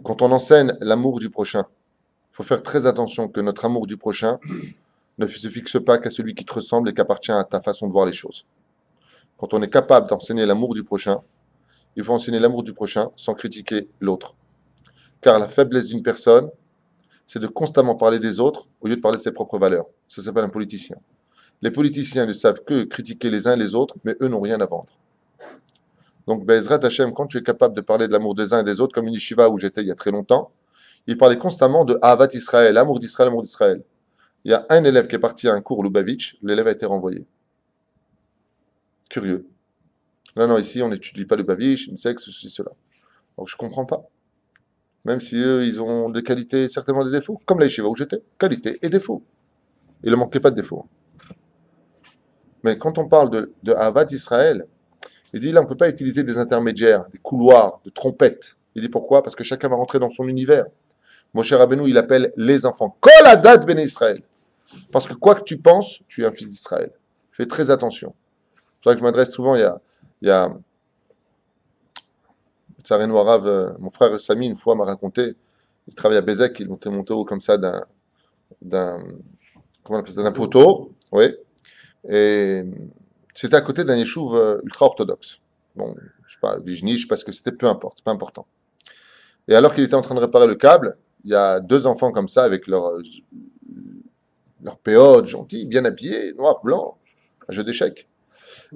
Quand on enseigne l'amour du prochain, il faut faire très attention que notre amour du prochain ne se fixe pas qu'à celui qui te ressemble et qu'appartient à ta façon de voir les choses. Quand on est capable d'enseigner l'amour du prochain, il faut enseigner l'amour du prochain sans critiquer l'autre. Car la faiblesse d'une personne, c'est de constamment parler des autres au lieu de parler de ses propres valeurs. Ça s'appelle un politicien. Les politiciens ne savent que critiquer les uns et les autres, mais eux n'ont rien à vendre. Donc, Be'ezrat Hashem, quand tu es capable de parler de l'amour des uns et des autres, comme une yeshiva où j'étais il y a très longtemps, il parlait constamment de Ahavat Israël, l'amour d'Israël, l'amour d'Israël. Il y a un élève qui est parti à un cours Lubavitch, l'élève a été renvoyé. Curieux. Non, ici, on n'étudie pas Lubavitch, une sexe, ceci, cela. Alors, je ne comprends pas. Même si eux, ils ont des qualités, certainement des défauts, comme la yeshiva où j'étais, qualité et défauts. Il ne manquait pas de défauts. Mais quand on parle de Ahavat Israël, il dit là, on ne peut pas utiliser des intermédiaires, des couloirs, de trompettes. Il dit pourquoi? Parce que chacun va rentrer dans son univers. Moshe Rabbeinu, il appelle les enfants. Kol Adat ben Israël. Parce que quoi que tu penses, tu es un fils d'Israël. Fais très attention. C'est pour ça que je m'adresse souvent, il y a Tsareno Arav, mon frère Sami, une fois, m'a raconté, il travaille à Bézek, il montait haut comme ça d'un poteau, oui. Et C'était à côté d'un yeshuv ultra-orthodoxe. Bon, je sais pas, Vijni, je sais pas ce que c'était, peu importe, c'est pas important. Et alors qu'il était en train de réparer le câble, il y a deux enfants comme ça avec leur péote, gentils, bien habillés, noir, blanc, un jeu d'échecs.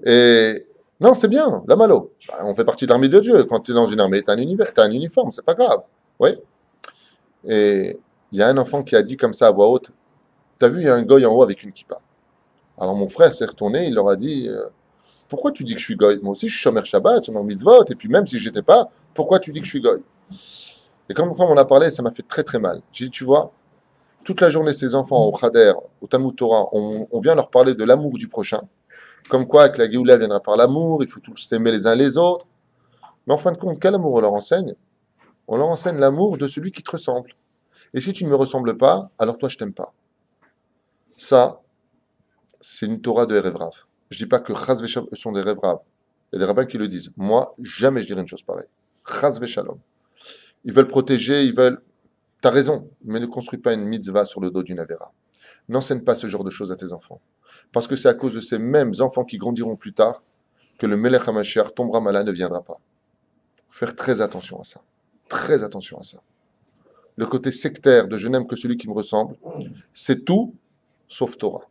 Et non, c'est bien, la malo. Bah, on fait partie de l'armée de Dieu. Quand tu es dans une armée, tu as, un uniforme, c'est pas grave. Oui. Et il y a un enfant qui a dit comme ça à voix haute, t'as vu, il y a un goy en haut avec une kippa. Alors mon frère s'est retourné, il leur a dit, pourquoi tu dis que je suis goy? Moi aussi, je suis Shomer Shabbat, Shomer Mitzvot, et puis même si j'étais pas, pourquoi tu dis que je suis goy? Et quand mon frère m'en a parlé, ça m'a fait très très mal. J'ai dit, tu vois, toute la journée, ces enfants au Khader, au Talmud Torah, on vient leur parler de l'amour du prochain, comme quoi que la Géoula viendra par l'amour, il faut tous s'aimer les uns les autres. Mais en fin de compte, quel amour on leur enseigne? On leur enseigne l'amour de celui qui te ressemble. Et si tu ne me ressembles pas, alors toi, je t'aime pas. Ça, c'est une Torah de Erev Rav. Je dis pas que Chaz Veshalom sont des Erev Rav. Il y a des rabbins qui le disent. Moi, jamais je dirais une chose pareille. Chaz Veshalom. Ils veulent protéger, ils veulent. T'as raison, mais ne construis pas une mitzvah sur le dos d'une Avera. N'enseigne pas ce genre de choses à tes enfants. Parce que c'est à cause de ces mêmes enfants qui grandiront plus tard que le Melech HaMashiach tombera malade, ne viendra pas. Faire très attention à ça. Très attention à ça. Le côté sectaire de je n'aime que celui qui me ressemble, c'est tout sauf Torah.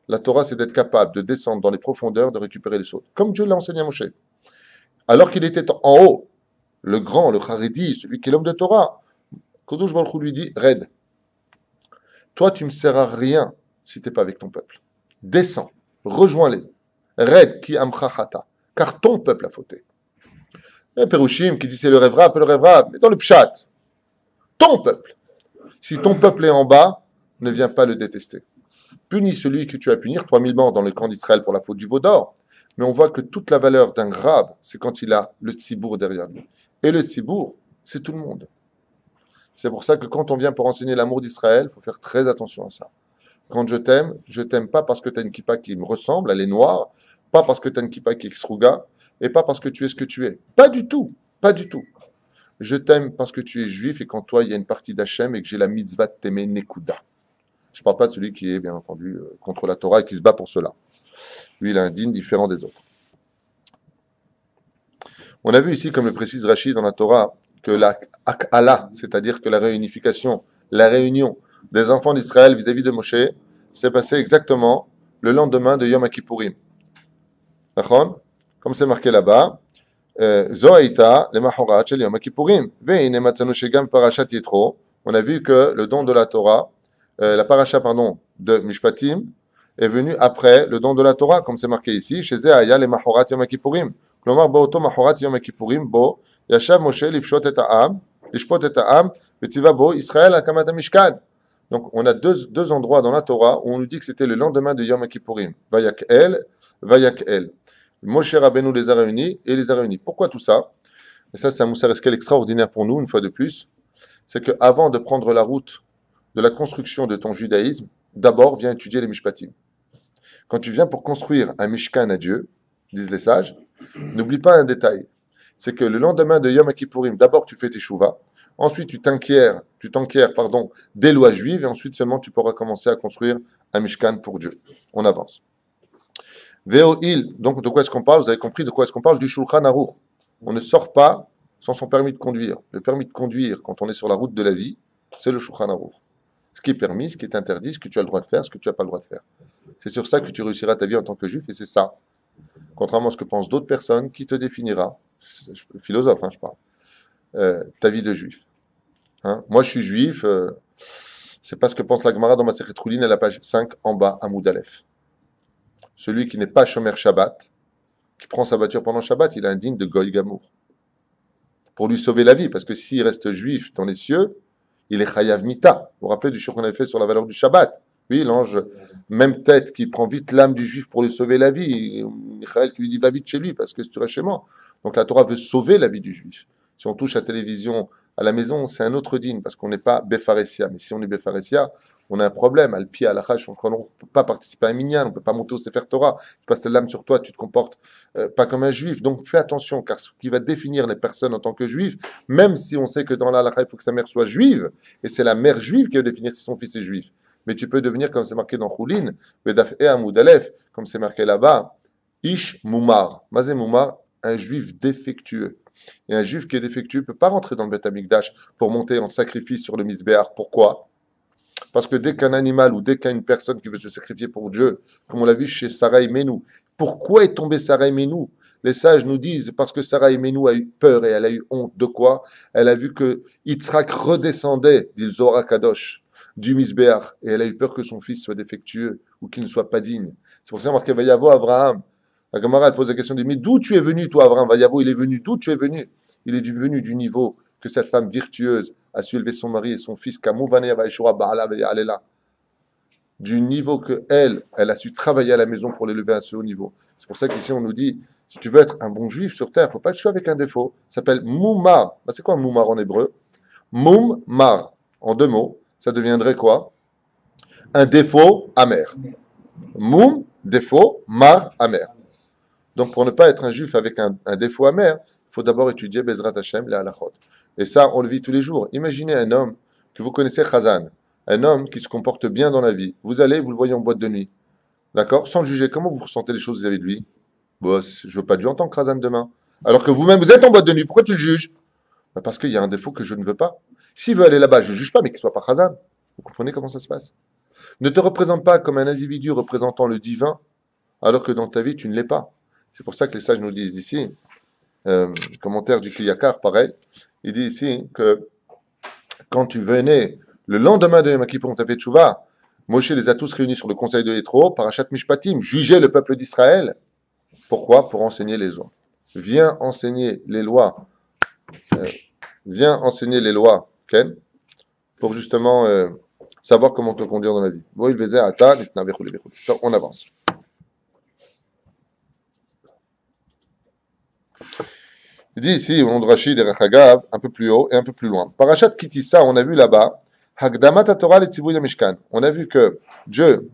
La Torah, c'est d'être capable de descendre dans les profondeurs, de récupérer les sauts. Comme Dieu l'a enseigné à Moshe. Alors qu'il était en haut, le grand, le Haredi, celui qui est l'homme de Torah, Kodosh Baruch Hu lui dit, Red, toi tu ne me sers à rien si tu n'es pas avec ton peuple. Descends, rejoins-les. Red ki amcha hata, car ton peuple a fauté. Il y a Perushim qui dit c'est le rêve rap, mais dans le pshat, ton peuple. Si ton peuple est en bas, ne viens pas le détester. Punis celui que tu as à punir, 3000 morts dans le camp d'Israël pour la faute du veau d'or. Mais on voit que toute la valeur d'un rab, c'est quand il a le tzibour derrière lui. Et le tzibour, c'est tout le monde. C'est pour ça que quand on vient pour enseigner l'amour d'Israël, il faut faire très attention à ça. Quand je t'aime pas parce que tu as une kippa qui me ressemble, elle est noire, pas parce que tu as une kippa qui est xruga, et pas parce que tu es ce que tu es. Pas du tout, pas du tout. Je t'aime parce que tu es juif et qu'en toi, il y a une partie d'Hachem et que j'ai la mitzvah de t'aimer, Nekuda. Je ne parle pas de celui qui est, bien entendu, contre la Torah et qui se bat pour cela. Lui, il a un digne différent des autres. On a vu ici, comme le précise Rachid dans la Torah, que la Ak'ala, c'est-à-dire que la réunification, la réunion des enfants d'Israël vis-à-vis de Moshe, s'est passée exactement le lendemain de Yom Kippourim. D'accord? Comme c'est marqué là-bas, Zohaïta, les Mahorat, shel Yom Kippourim. Ve'ine matzanu shegam parashat Yitro. On a vu que le don de la Torah, la paracha, pardon, de Mishpatim, est venu après le don de la Torah, comme c'est marqué ici, chez Zéaya, les Mahorat Yom Kippourim. Klomar, Bo'oto Mahorat Yom Kippourim, Bo, Yashav Moshe, Lifshot et Ha'am, Lishpot et Ha'am, Vetiva Bo, Israël, Akamat Mishkan. Donc, on a deux endroits dans la Torah où on nous dit que c'était le lendemain de Yom Kippourim. Vayak El. Moshe Rabbeinu les a réunis et les a réunis. Pourquoi tout ça? Et ça, c'est un moussar eskel extraordinaire pour nous, une fois de plus. C'est qu'avant de prendre la route de la construction de ton judaïsme, d'abord, viens étudier les Mishpatim. Quand tu viens pour construire un Mishkan à Dieu, disent les sages, n'oublie pas un détail. C'est que le lendemain de Yom Kippourim, d'abord tu fais tes shuvah, ensuite tu t'enquières, des lois juives, et ensuite seulement tu pourras commencer à construire un Mishkan pour Dieu. On avance. Ve'o'il, donc de quoi est-ce qu'on parle? Vous avez compris de quoi est-ce qu'on parle? Du Shulchan Aruch. On ne sort pas sans son permis de conduire. Le permis de conduire, quand on est sur la route de la vie, c'est le Shulchan Aruch. Ce qui est permis, ce qui est interdit, ce que tu as le droit de faire, ce que tu n'as pas le droit de faire. C'est sur ça que tu réussiras ta vie en tant que juif, et c'est ça. Contrairement à ce que pensent d'autres personnes, qui te définira, philosophe, je parle, ta vie de juif. Moi, je suis juif, c'est pas ce que pense la Gemara dans ma Masechet Choulin à la page 5 en bas, à Moudalef. Celui qui n'est pas Shomer Shabbat, qui prend sa voiture pendant Shabbat, il est indigne de Goy Gamour. Pour lui sauver la vie, parce que s'il reste juif dans les cieux, il est Chayav Mita. Vous vous rappelez du show qu'on avait fait sur la valeur du Shabbat? Oui, l'ange, même tête, qui prend vite l'âme du juif pour lui sauver la vie. Michael qui lui dit va vite chez lui parce que tu restes chez moi. Donc la Torah veut sauver la vie du juif. Si on touche la télévision à la maison, c'est un autre digne parce qu'on n'est pas Befaresia. Mais si on est Befaresia, on a un problème. Al pied à la hache, on ne peut pas participer à un minyan, on ne peut pas monter au Sefer Torah. Tu passes ta lame sur toi, tu te comportes pas comme un juif. Donc fais attention, car ce qui va définir les personnes en tant que juifs, même si on sait que dans la halakha, il faut que sa mère soit juive, et c'est la mère juive qui va définir si son fils est juif. mais tu peux devenir, comme c'est marqué dans Choulin, Bedaf et Amoud Aleph, comme c'est marqué là-bas, Ish Moumar. Mazé Moumar, un juif défectueux. Et un juif qui est défectueux ne peut pas rentrer dans le Beth Amikdash pour monter en sacrifice sur le Misbéar. Pourquoi? Parce que dès qu'un animal ou dès qu'une personne qui veut se sacrifier pour Dieu, comme on l'a vu chez Sarah Menou, pourquoi est tombé Sarah Menou? Les sages nous disent parce que Sarah Menou a eu peur et elle a eu honte. De quoi? Elle a vu que Yitzhak redescendait, dit le Zohar Kadosh, du Misbéar, et elle a eu peur que son fils soit défectueux ou qu'il ne soit pas digne. C'est pour ça marqué Vayavo Abraham. La Gemara elle pose la question mais d'où tu es venu toi Abraham? Vayavo, il est venu d'où tu es venu? Il est venu du niveau que cette femme virtueuse a su élever son mari et son fils, du niveau que elle a su travailler à la maison pour l'élever à ce haut niveau. C'est pour ça qu'ici on nous dit, si tu veux être un bon juif sur terre, il ne faut pas que tu sois avec un défaut. Ça s'appelle moumar. Ben, c'est quoi un moumar en hébreu? Moum-mar. En deux mots, ça deviendrait quoi? Un défaut amer. Moum, défaut, mar, amer. Donc pour ne pas être un juif avec un défaut amer, il faut d'abord étudier Bezrat Hashem, les halachot. Et ça, on le vit tous les jours. Imaginez un homme que vous connaissez, Chazan, un homme qui se comporte bien dans la vie. Vous allez, vous le voyez en boîte de nuit. D'accord? Sans le juger, comment vous ressentez les choses vis-à-vis de lui? Bon, je ne veux pas de lui en tant que Chazan demain. Alors que vous-même, vous êtes en boîte de nuit. Pourquoi tu le juges? Ben parce qu'il y a un défaut que je ne veux pas. S'il veut aller là-bas, je ne juge pas, mais qu'il ne soit pas Chazan. Vous comprenez comment ça se passe? Ne te représente pas comme un individu représentant le divin, alors que dans ta vie, tu ne l'es pas. C'est pour ça que les sages nous disent ici, commentaire du Kiyakar, pareil, il dit ici que quand tu venais le lendemain de Yom Kippur, on t'a fait tchouva, Moshe les a tous réunis sur le conseil de Yétro, Parashat Mishpatim, juger le peuple d'Israël. Pourquoi? Pour enseigner les lois. Viens enseigner les lois. Viens enseigner les lois, Ken, pour justement savoir comment te conduire dans la vie. Bon, il faisait Ata, on avance. Il dit ici, au nom de Rachid et Rachagav, un peu plus haut et un peu plus loin. Parashat Kitissa, on a vu là-bas, Hagdamat Torah et Tzivui Mishkan. On a vu que Dieu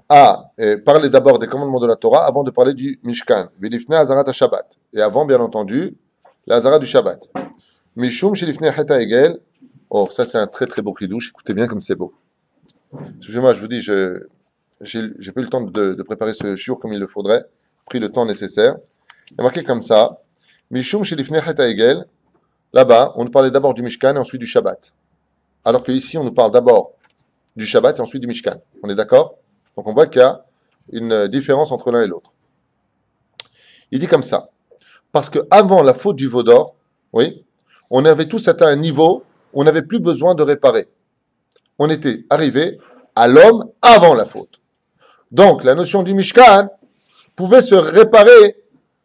a parlé d'abord des commandements de la Torah avant de parler du Mishkan. Vilifne Azarat Shabbat. Et avant, bien entendu, l'Azara du Shabbat. Mishum Shilifne Heta Egel. Oh, ça c'est un très très beau chidouche. Écoutez bien comme c'est beau. Excusez-moi, je vous dis, j'ai pas eu le temps de préparer ce shiur comme il le faudrait, pris le temps nécessaire. Il est marqué comme ça. Mishum Shilifne Heta Egel. Là-bas, on nous parlait d'abord du Mishkan et ensuite du Shabbat. Alors qu'ici, on nous parle d'abord du Shabbat et ensuite du Mishkan. On est d'accord? Donc on voit qu'il y a une différence entre l'un et l'autre. Il dit comme ça. Parce qu'avant la faute du veau d'or, oui, on avait tous atteint un niveau où on n'avait plus besoin de réparer. On était arrivé à l'homme avant la faute. Donc la notion du Mishkan pouvait se réparer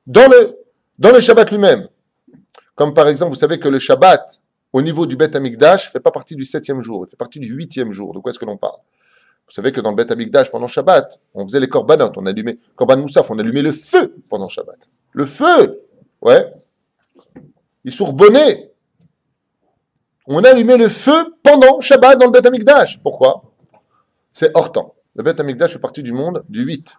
dans le Shabbat lui-même. Comme par exemple, vous savez que le Shabbat, au niveau du Beth Amikdash, ne fait pas partie du 7e jour, il fait partie du 8e jour. De quoi est-ce que l'on parle? Vous savez que dans le Beth Amikdash, pendant Shabbat, on faisait les korbanot, on allumait, korban moussaf, on allumait le feu pendant Shabbat. Le feu! Ouais. Ils sont rebonnés. On allumait le feu pendant Shabbat dans le Beth Amikdash. Pourquoi? C'est hors temps. Le Beth Amikdash fait partie du monde du 8.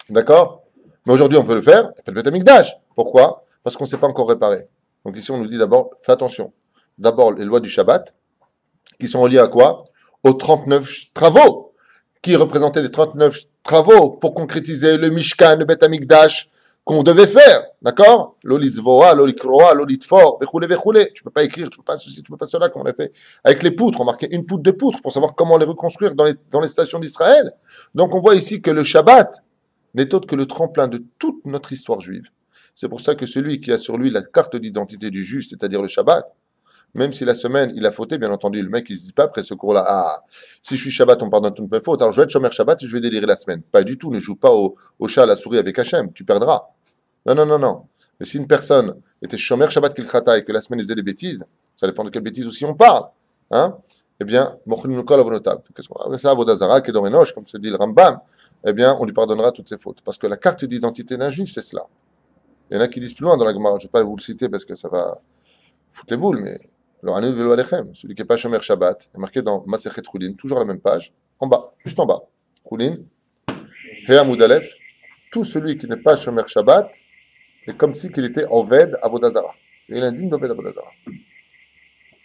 D'accord? Mais aujourd'hui, on peut le faire, c'est pas le Beth Amikdash. Pourquoi? Parce qu'on ne s'est pas encore réparé. Donc ici, on nous dit d'abord, fais attention. D'abord, les lois du Shabbat, qui sont reliées à quoi? Aux 39 travaux, qui représentaient les 39 travaux pour concrétiser le Mishkan, le Beth Amikdash, qu'on devait faire, d'accord? L'olitzvoa, l'olikroa, l'olitfor, vechoulé, vechoulé. Tu peux pas écrire, tu peux pas ceci, tu peux pas cela, comme on l'a fait avec les poutres. On marquait une poutre, deux poutres pour savoir comment les reconstruire dans les stations d'Israël. Donc on voit ici que le Shabbat n'est autre que le tremplin de toute notre histoire juive. C'est pour ça que celui qui a sur lui la carte d'identité du juif, c'est-à-dire le Shabbat, même si la semaine, il a fauté, bien entendu, le mec, il ne se dit pas après ce cours-là, ah, si je suis Shabbat, on pardonne toutes mes fautes, alors je vais être Shomer Shabbat et je vais délirer la semaine. Pas du tout, ne joue pas au chat à la souris avec Hachem, tu perdras. Non, non, non, non. Mais si une personne était Shomer Shabbat Kilchata et que la semaine, il faisait des bêtises, ça dépend de quelles bêtises aussi on parle, hein, eh bien, Mochinukol Avonotav, qu'est-ce qu'on a? Ça, Avodazara, Kedorenosh, comme c'est dit le Rambam, eh bien, on lui pardonnera toutes ses fautes. Parce que la carte d'identité d'un juif, c'est cela. Il y en a qui disent plus loin dans la Gemara, je ne vais pas vous le citer parce que ça va foutre les boules, mais celui qui n'est pas Shomer Shabbat, est marqué dans Masechet Choulin, toujours la même page, en bas, juste en bas. Choulin, He Amud Aleph, tout celui qui n'est pas Shomer Shabbat est comme si qu'il était Oved Avodazara. Il est indigne d'Oved Avodazara.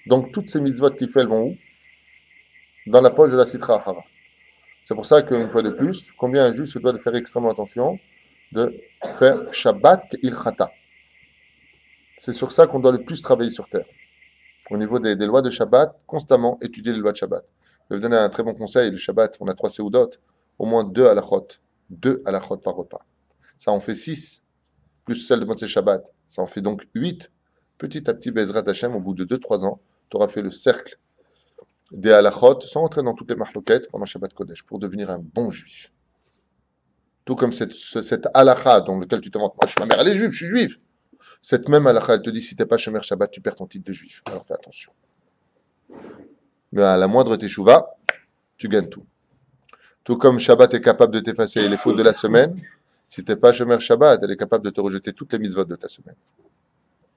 Donc toutes ces mitzvot qu'il fait, elles vont où? dans la poche de la citra hara. C'est pour ça qu'une fois de plus, combien un juif se doit de faire extrêmement attention de faire Shabbat ilchata. C'est sur ça qu'on doit le plus travailler sur terre. Au niveau des lois de Shabbat, constamment étudier les lois de Shabbat. Je vais vous donner un très bon conseil. Le Shabbat, on a 3 séoudot, au moins 2 halachot. 2 halachot par repas. Ça en fait 6, plus celle de Motzei Shabbat. Ça en fait donc 8. Petit à petit, Bezrat Hashem, au bout de 2-3 ans, tu auras fait le cercle des halachot, sans entrer dans toutes les mahloquettes pendant Shabbat Kodesh, pour devenir un bon juif. Tout comme cette halakha dans laquelle tu te vantes, moi je suis ma mère, elle est juive, je suis juif. Cette même halakha, elle te dit, si tu n'es pas Shomer Shabbat, tu perds ton titre de juif. Alors fais attention. Mais à la moindre teshuva, tu gagnes tout. Tout comme Shabbat est capable de t'effacer les fautes de la semaine, si tu n'es pas Shomer Shabbat, elle est capable de te rejeter toutes les mitzvot de ta semaine.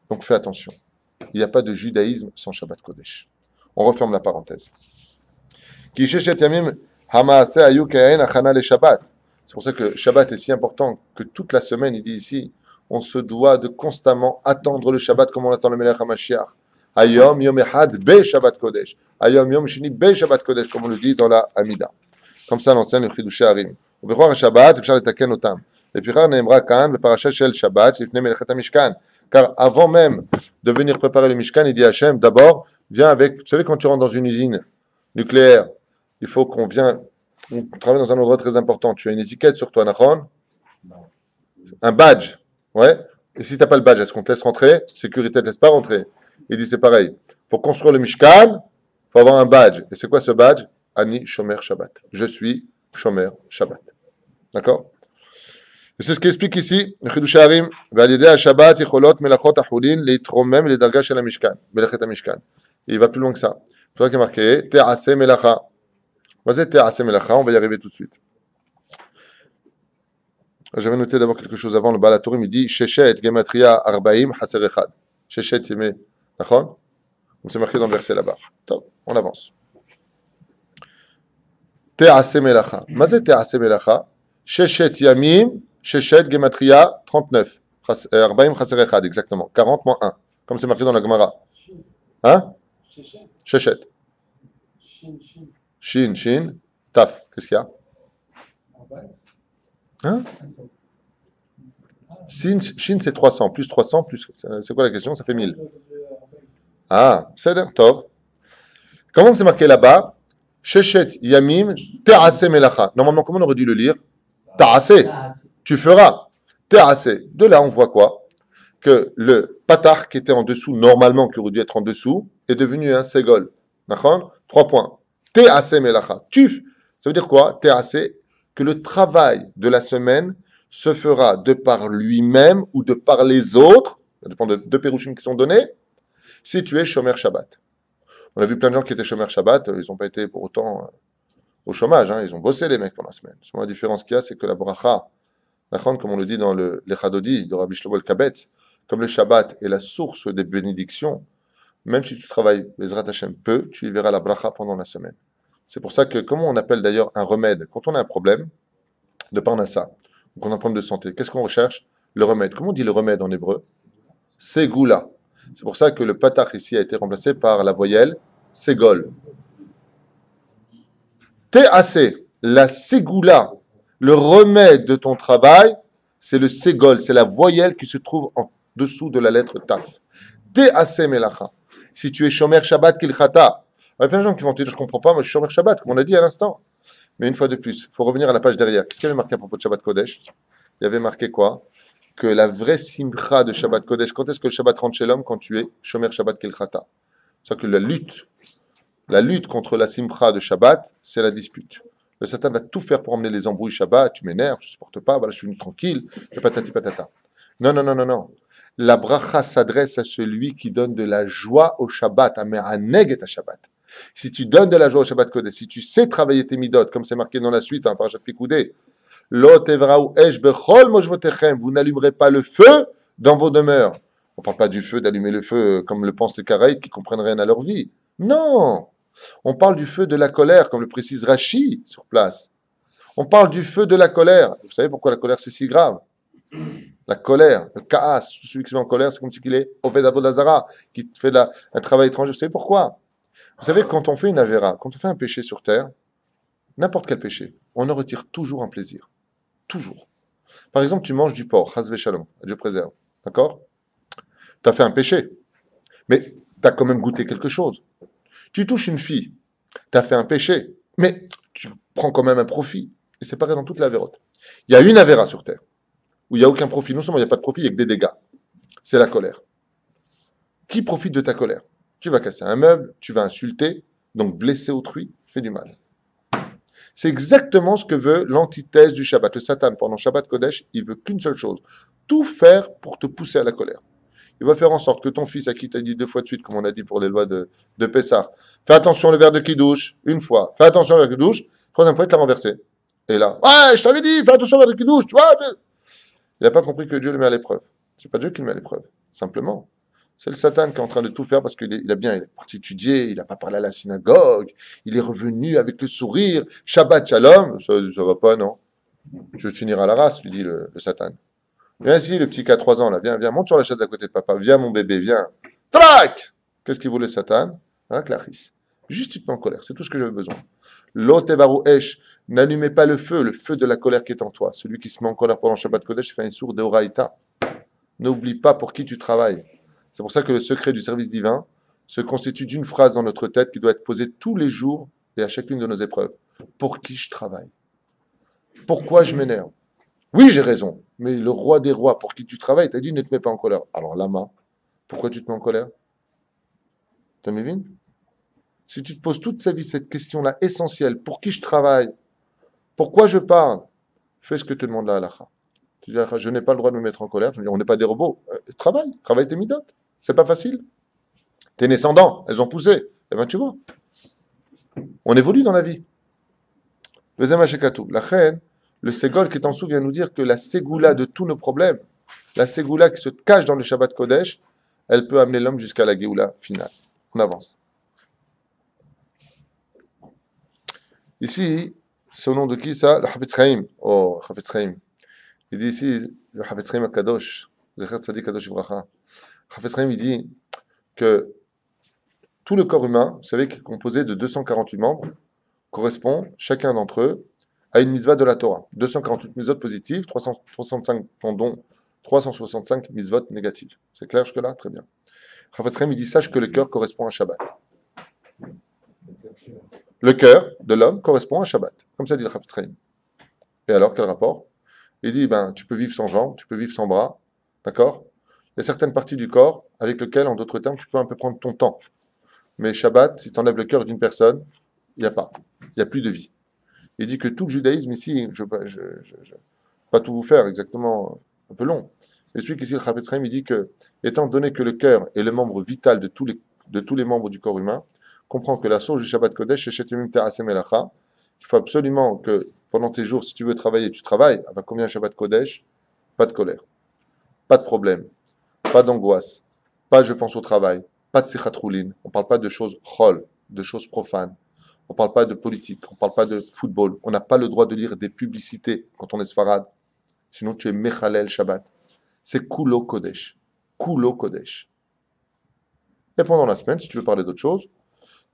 Donc fais attention. Il n'y a pas de judaïsme sans Shabbat Kodesh. On referme la parenthèse. C'est pour ça que Shabbat est si important que toute la semaine, il dit ici, on se doit de constamment attendre le Shabbat comme on attend le Melech HaMashiach. Hayom Yom Echad Be Shabbat Kodesh. Hayom Yom Shini Be Shabbat Kodesh, comme on le dit dans la Hamida. Comme ça, l'enseigne le Chidushei Harim. On peut croire un Shabbat, et puis לתקן אותם. לפיכך נאמרה כאן בפרשה של שבת, לפני מלאכת המשכן. Car avant même de venir préparer le Mishkan, il dit à Hachem, d'abord, viens avec, vous savez, quand tu rentres dans une usine nucléaire, il faut qu'on vienne, on travaille dans un endroit très important. Tu as une étiquette sur toi, Nachon? Un badge. Ouais. Et si tu n'as pas le badge, est-ce qu'on te laisse rentrer? Sécurité ne te laisse pas rentrer. Il dit c'est pareil. Pour construire le Mishkan, il faut avoir un badge. Et c'est quoi ce badge? Ani Shomer Shabbat. Je suis Shomer Shabbat. D'accord? Et c'est ce qu'il explique ici, le Chidushei Harim, ועל ידי השבת יכולות מלאכות החולין להתרומם לדרגה של המשכן, מלאכת המשכן. Et il va plus loin que ça. C'est toi qui est marqué, תעשה מלאכה. Vas-y, תעשה מלאכה, on va y arriver tout de suite. J'avais noté d'abord quelque chose avant, le Baal HaTurim, il dit, Sheshet, Gematria, Arbaim, Haser Echad. Sheshet, Yemé, d'accord? Donc c'est marqué dans le verset là-bas. Top, on avance. תעשה מלאכה. מה זה תעשה מלאכה? Sheshet Yamim, Sheshet Gematria 39. Arbaim Chaser Echad, exactement. 40 moins 1. Comme c'est marqué dans la Gemara. Hein? Sheshet. Shin, Shin, Taf. Qu'est-ce qu'il y a? Hein? Shin c'est 300. Plus 300, plus. C'est quoi la question? Ça fait 1000. Ah, c'est Tov. Comment c'est marqué là-bas? Sheshet Yamim, Te'ase Melacha. Normalement, comment on aurait dû le lire? Ta'ase. Tu feras. Te'ase. De là, on voit quoi? Que le patar qui était en dessous, normalement, qui aurait dû être en dessous, est devenu un ségol. D'accord? 3 points. Te'ase melacha. Ça veut dire quoi? Te'ase, que le travail de la semaine se fera de par lui-même ou de par les autres, ça dépend de deux pérouchim qui sont donnés, si tu es Shomer Shabbat. On a vu plein de gens qui étaient Shomer Shabbat, ils n'ont pas été pour autant au chômage, hein, ils ont bossé les mecs pendant la semaine. La différence qu'il y a, c'est que la bracha, comme on le dit dans l'Echadodi de Rabbi Shlomo el-Kabetz, comme le Shabbat est la source des bénédictions, même si tu travailles Bezrat Hashem peu, tu y verras la bracha pendant la semaine. C'est pour ça que, comment on appelle d'ailleurs un remède, quand on a un problème de parnassa, ou qu'on a un problème de santé, qu'est-ce qu'on recherche? Le remède. Comment on dit le remède en hébreu? Ségoula. C'est pour ça que le patach ici a été remplacé par la voyelle ségol. Te'ase, la ségoula, le remède de ton travail, c'est le ségol, c'est la voyelle qui se trouve en dessous de la lettre taf. Te'ase melacha. Si tu es shomer Shabbat kilchata, il y a plein de gens qui vont te dire, je ne comprends pas, moi je suis shomer Shabbat, comme on a dit à l'instant. Mais une fois de plus, il faut revenir à la page derrière. Qu'est-ce qu'il y avait marqué à propos de Shabbat Kodesh? Il y avait marqué quoi? Que la vraie simcha de Shabbat Kodesh, quand est-ce que le Shabbat rentre chez l'homme? Quand tu es shomer Shabbat kilchata. C'est ça que la lutte contre la simcha de Shabbat, c'est la dispute. Le Satan va tout faire pour emmener les embrouilles Shabbat, tu m'énerves, je ne supporte pas, voilà, je suis venu tranquille, et patati patata. Non, non, non, non, non. La bracha s'adresse à celui qui donne de la joie au Shabbat, améraneg et à Shabbat. Si tu donnes de la joie au Shabbat Kodesh, si tu sais travailler tes midot, comme c'est marqué dans la suite, hein, parashat Pikoudé, Lo tevra'u esh bechol moshvotechem, vous n'allumerez pas le feu dans vos demeures. On ne parle pas du feu, d'allumer le feu comme le pensent les Karaïtes qui ne comprennent rien à leur vie. Non! On parle du feu de la colère, comme le précise Rashi sur place. On parle du feu de la colère. Vous savez pourquoi la colère c'est si grave? La colère, le kaas, celui qui est en colère, c'est comme si il est Oved Avodazara, qui fait un travail étranger. Vous savez pourquoi? Vous savez, quand on fait une avéra, quand on fait un péché sur terre, n'importe quel péché, on en retire toujours un plaisir. Toujours. Par exemple, tu manges du porc, Hazve Shalom, Dieu préserve. D'accord? Tu as fait un péché, mais tu as quand même goûté quelque chose. Tu touches une fille, tu as fait un péché, mais tu prends quand même un profit. Et c'est pareil dans toute la avérote. Il y a une avéra sur terre, où il n'y a aucun profit. Non seulement il n'y a pas de profit, il n'y a que des dégâts. C'est la colère. Qui profite de ta colère? Tu vas casser un meuble, tu vas insulter, donc blesser autrui, fait du mal. C'est exactement ce que veut l'antithèse du Shabbat. Le Satan, pendant Shabbat Kodesh, il veut qu'une seule chose, tout faire pour te pousser à la colère. Il va faire en sorte que ton fils, à qui tu as dit 2 fois de suite, comme on a dit pour les lois de Pessah, fais attention le verre de Kiddush, une fois, fais attention le verre de Kiddush, troisième fois, il te l'a renversé. Et là, ouais, je t'avais dit, fais attention au verre de Kiddush, tu vois. Il n'a pas compris que Dieu le met à l'épreuve. C'est pas Dieu qui le met à l'épreuve, simplement. C'est le Satan qui est en train de tout faire parce qu'il il est parti étudier, il n'a pas parlé à la synagogue, il est revenu avec le sourire, Shabbat Shalom, ça va pas, non? Je vais te finir à la race, lui dit le Satan. Viens ici, le petit qui a 3 ans, là, viens, monte sur la chaise à côté de papa, viens mon bébé, viens. Trac! Qu'est-ce qu'il voulait Satan? Hein, Clarisse. Juste tu te mets en colère, c'est tout ce que j'avais besoin. L'otebaru esh, n'allumez pas le feu de la colère qui est en toi. Celui qui se met en colère pendant Shabbat Kodesh fait un sourd de Horaïta. N'oublie pas pour qui tu travailles. C'est pour ça que le secret du service divin se constitue d'une phrase dans notre tête qui doit être posée tous les jours et à chacune de nos épreuves. Pour qui je travaille? Pourquoi je m'énerve? Oui, j'ai raison, mais le roi des rois pour qui tu travailles t'a dit ne te mets pas en colère. Alors Lama, pourquoi tu te mets en colère? T'as mis vite? Si tu te poses toute sa vie cette question-là essentielle, pour qui je travaille? Pourquoi je parle? Fais ce que te demande la halakha. Tu dis, je n'ai pas le droit de me mettre en colère. Je dis, on n'est pas des robots. Travaille tes midotes. C'est pas facile. Tes descendants, elles ont poussé. Eh bien, tu vois, on évolue dans la vie. Vezem hashekatu. La reine, le Ségol qui est en dessous vient nous dire que la ségoula de tous nos problèmes, la ségoula qui se cache dans le Shabbat Kodesh, elle peut amener l'homme jusqu'à la Géoula finale. On avance. Ici, c'est au nom de qui ça? Le Hafetz Chaim. Oh, Hafetz Chaim. Il dit ici, le Hafetz Chaim Kadosh, Zecher Tzadik Kadosh Ivracha. Hafetz Chaim, il dit que tout le corps humain, vous savez, qui est composé de 248 membres, correspond, chacun d'entre eux, à une mitzvah de la Torah. 248 mitzvot positives, 365 dont 365 mitzvot négatives. C'est clair jusque-là? Très bien. Hafetz Chaim, il dit, sache que le cœur correspond à Shabbat. Le cœur de l'homme correspond à Shabbat. Comme ça dit le Hafetz Chaim. Et alors, quel rapport? Il dit, ben, tu peux vivre sans jambes, tu peux vivre sans bras, d'accord? Il y a certaines parties du corps avec lesquelles, en d'autres termes, tu peux un peu prendre ton temps. Mais Shabbat, si tu enlèves le cœur d'une personne, il n'y a pas. Il n'y a plus de vie. Il dit que tout le judaïsme ici, je ne vais pas tout vous faire exactement, un peu long. Il explique ici le Chafetz Chaim, il dit que, étant donné que le cœur est le membre vital de tous les membres du corps humain, comprend que la source du Shabbat Kodesh, c'est Shetemim Terasem Elacha. Il faut absolument que pendant tes jours, si tu veux travailler, tu travailles. Avec combien Shabbat Kodesh? Pas de colère, pas de problème, pas d'angoisse, pas je pense au travail, pas de sichat roulin. On ne parle pas de choses chol, de choses profanes. On ne parle pas de politique, on ne parle pas de football. On n'a pas le droit de lire des publicités quand on est sfarad. Sinon, tu es mechalel Shabbat. C'est kulo kodesh. Kulo kodesh. Et pendant la semaine, si tu veux parler d'autre chose,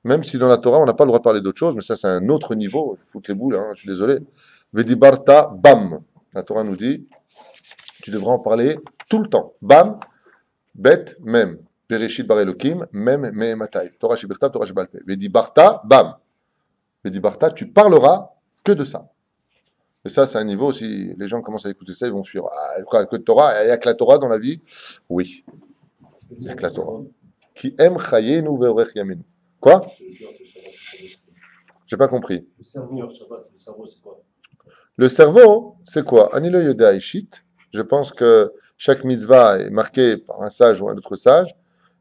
même si dans la Torah, on n'a pas le droit de parler d'autre chose, mais ça, c'est un autre niveau. Foutre les boules, hein, je suis désolé. Vedibarta bam. La Torah nous dit, tu devras en parler tout le temps. Bam, bet, même. Bereshit bar Elokim, même, me'ematai. Torah shibirta, Torah shibalpe. Vedibarta bam. Vedibarta, tu parleras que de ça. Et ça, c'est un niveau, si les gens commencent à écouter ça, ils vont fuir. Ah, quoi, que de Torah, il n'y a que la Torah dans la vie? Oui, il n'y a que la Torah. Qui aime chayenu ve'orech yamenu. Quoi? J'ai pas compris. Le cerveau, c'est quoi? Le cerveau, c'est quoi? Anilo Yoda Ishit. Je pense que chaque mitzvah est marqué par un sage ou un autre sage,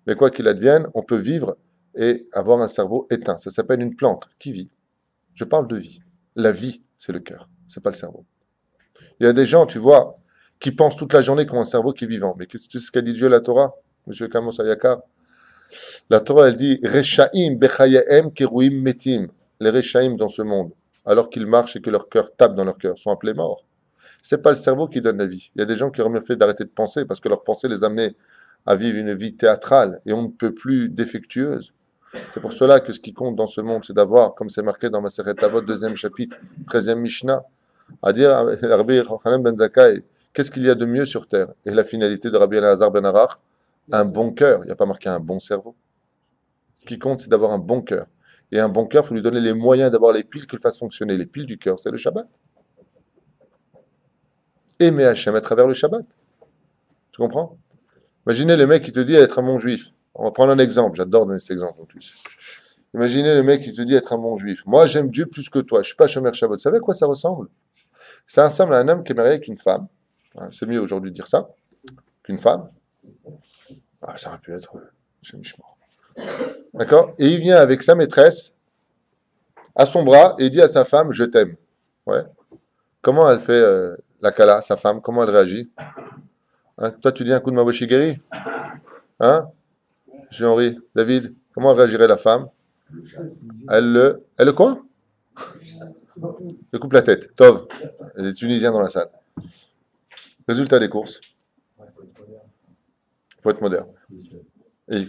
mais quoi qu'il advienne, on peut vivre et avoir un cerveau éteint. Ça s'appelle une plante qui vit. Je parle de vie. La vie, c'est le cœur, c'est pas le cerveau. Il y a des gens, tu vois, qui pensent toute la journée qu'ils ont un cerveau qui est vivant. Mais qu'est-ce que c'est ce qu'a dit Dieu la Torah, Monsieur Kamos Ayakar? La Torah, elle dit Rechaim bechayahem keruim metim. Les Rechaim dans ce monde, alors qu'ils marchent et que leur cœur tape dans leur cœur, sont appelés morts. C'est pas le cerveau qui donne la vie. Il y a des gens qui auraient mieux fait d'arrêter de penser parce que leur pensée les amenait à vivre une vie théâtrale et on ne peut plus défectueuse. C'est pour cela que ce qui compte dans ce monde, c'est d'avoir, comme c'est marqué dans Maseret Avot, deuxième chapitre, 13e Mishnah, à dire Rabbi Yochanan ben Zakkai, qu'est-ce qu'il y a de mieux sur terre? Et la finalité de Rabbi Elazar ben Arach, un bon cœur. Il n'y a pas marqué un bon cerveau. Ce qui compte, c'est d'avoir un bon cœur. Et un bon cœur, il faut lui donner les moyens d'avoir les piles qui le fassent fonctionner. Les piles du cœur, c'est le Shabbat. Aimer Hachem à travers le Shabbat. Tu comprends? Imaginez le mec qui te dit être un bon juif. On va prendre un exemple. J'adore donner cet exemple en plus. Imaginez le mec qui te dit être un bon juif. Moi, j'aime Dieu plus que toi. Je ne suis pas Shomer Shabbat. Vous savez à quoi ça ressemble? Ça ressemble à un homme qui est marié avec une femme. C'est mieux aujourd'hui de dire ça qu'une femme. Ah, ça aurait pu être Shem Mishmor. D'accord? Et il vient avec sa maîtresse à son bras et il dit à sa femme, je t'aime. Ouais. Comment elle fait la Kala, sa femme? Comment elle réagit? Hein, toi, tu dis un coup de Maboshigeri? Hein? Jean-Henri, David, comment réagirait la femme? Elle le quoi? Elle coupe la tête. Tov, elle est tunisienne dans la salle. Résultat des courses. Il faut être moderne. Et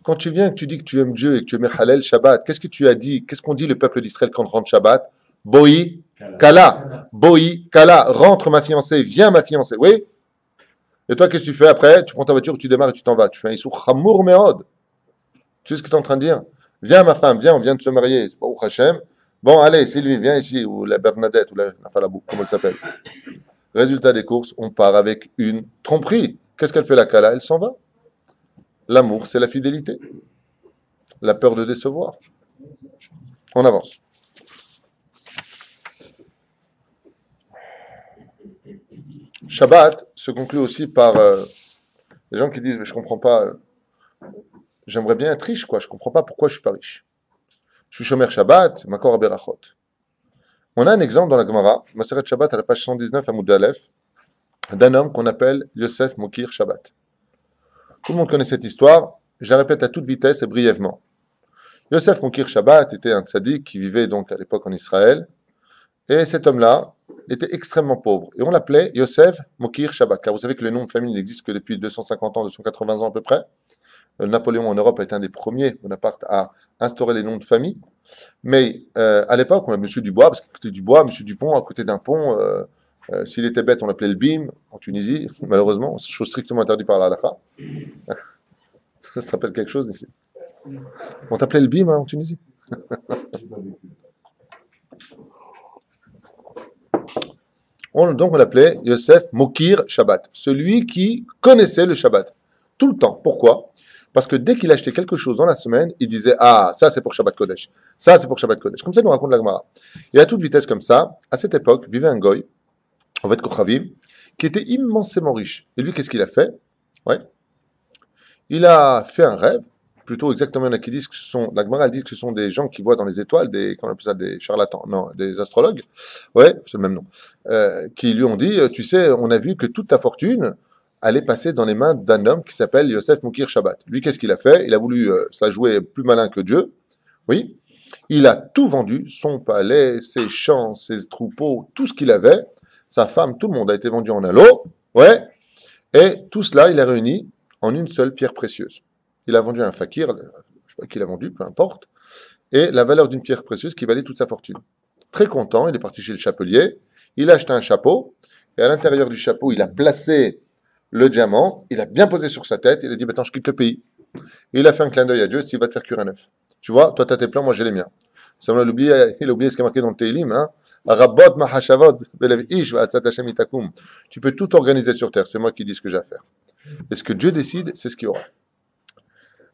quand tu viens et que tu dis que tu aimes Dieu et que tu aimes Halal, Shabbat, qu'est-ce que tu as dit? Qu'est-ce qu'on dit le peuple d'Israël quand rentre Shabbat? Boi, Kala. Boi, Kala. Rentre ma fiancée, viens ma fiancée. Oui? Et toi, qu'est-ce que tu fais après? Tu prends ta voiture, tu démarres et tu t'en vas. Tu fais un Issour Chamour Meod. Tu sais ce que tu es en train de dire? Viens ma femme, viens, on vient de se marier. Bon, Hachem. Bon, allez, Sylvie, viens ici. Ou la Bernadette, ou la Falabou, comment elle s'appelle. Résultat des courses, on part avec une tromperie. Qu'est-ce qu'elle fait la Kala? Elle s'en va. L'amour, c'est la fidélité. La peur de décevoir. On avance. Shabbat se conclut aussi par les gens qui disent mais je comprends pas, j'aimerais bien être riche, quoi. Je comprends pas pourquoi je suis pas riche. Je suis Shomer Shabbat, Makor Berachot. On a un exemple dans la Gemara, Maseret Shabbat à la page 119 à Moud Aleph, d'un homme qu'on appelle Yosef Mokir Shabbat. Tout le monde connaît cette histoire, je la répète à toute vitesse et brièvement. Yosef Mokir Shabbat était un tzaddik qui vivait donc à l'époque en Israël, et cet homme-là était extrêmement pauvre. Et on l'appelait Yosef Mokir Shabbat, car vous savez que le nom de famille n'existe que depuis 250 ans, 280 ans à peu près. Napoléon en Europe a été un des premiers, Bonaparte, à instaurer les noms de famille. Mais à l'époque, on a Monsieur Dubois, parce qu'à côté du bois, Monsieur Dupont, à côté d'un pont, s'il était bête, on l'appelait le BIM, en Tunisie, malheureusement, chose strictement interdite par la halakha. Ça te rappelle quelque chose ici? On t'appelait le BIM en Tunisie? Donc on l'appelait Yosef Mokir Shabbat, celui qui connaissait le Shabbat, tout le temps. Pourquoi? Parce que dès qu'il achetait quelque chose dans la semaine, il disait « Ah, ça c'est pour Shabbat Kodesh, ça c'est pour Shabbat Kodesh ». Comme ça, il nous raconte la Gemara. Et à toute vitesse comme ça, à cette époque, vivait un goy, en fait Kochavim, qui était immensément riche. Et lui, qu'est-ce qu'il a fait? Ouais. Il a fait un rêve, plutôt exactement, il y en a qui disent que ce sont, la Gemara dit que ce sont des gens qui voient dans les étoiles, comment on appelle ça, des charlatans, non, des astrologues, ouais, c'est le même nom, qui lui ont dit, tu sais, on a vu que toute ta fortune allait passer dans les mains d'un homme qui s'appelle Yosef Mokir Shabbat. Lui, qu'est-ce qu'il a fait? Il a voulu, ça jouer plus malin que Dieu, oui, il a tout vendu, son palais, ses champs, ses troupeaux, tout ce qu'il avait, sa femme, tout le monde a été vendu en un lot, ouais, et tout cela, il a réuni en une seule pierre précieuse. Il a vendu un fakir, je ne sais pas qui l'a vendu, peu importe, et la valeur d'une pierre précieuse qui valait toute sa fortune. Très content, il est parti chez le chapelier, il a acheté un chapeau, et à l'intérieur du chapeau, il a placé le diamant, il a bien posé sur sa tête, il a dit, maintenant je quitte le pays. Et il a fait un clin d'œil à Dieu, s'il va te faire cuire un œuf. Tu vois, toi tu as tes plans, moi j'ai les miens. Seulement, il a oublié ce qui est marqué dans le Teilim, hein. Rabot mahashavot ish va'atzat Hashem itakum. Tu peux tout organiser sur terre, c'est moi qui dis ce que j'ai à faire. Et ce que Dieu décide, c'est ce qu'il y aura.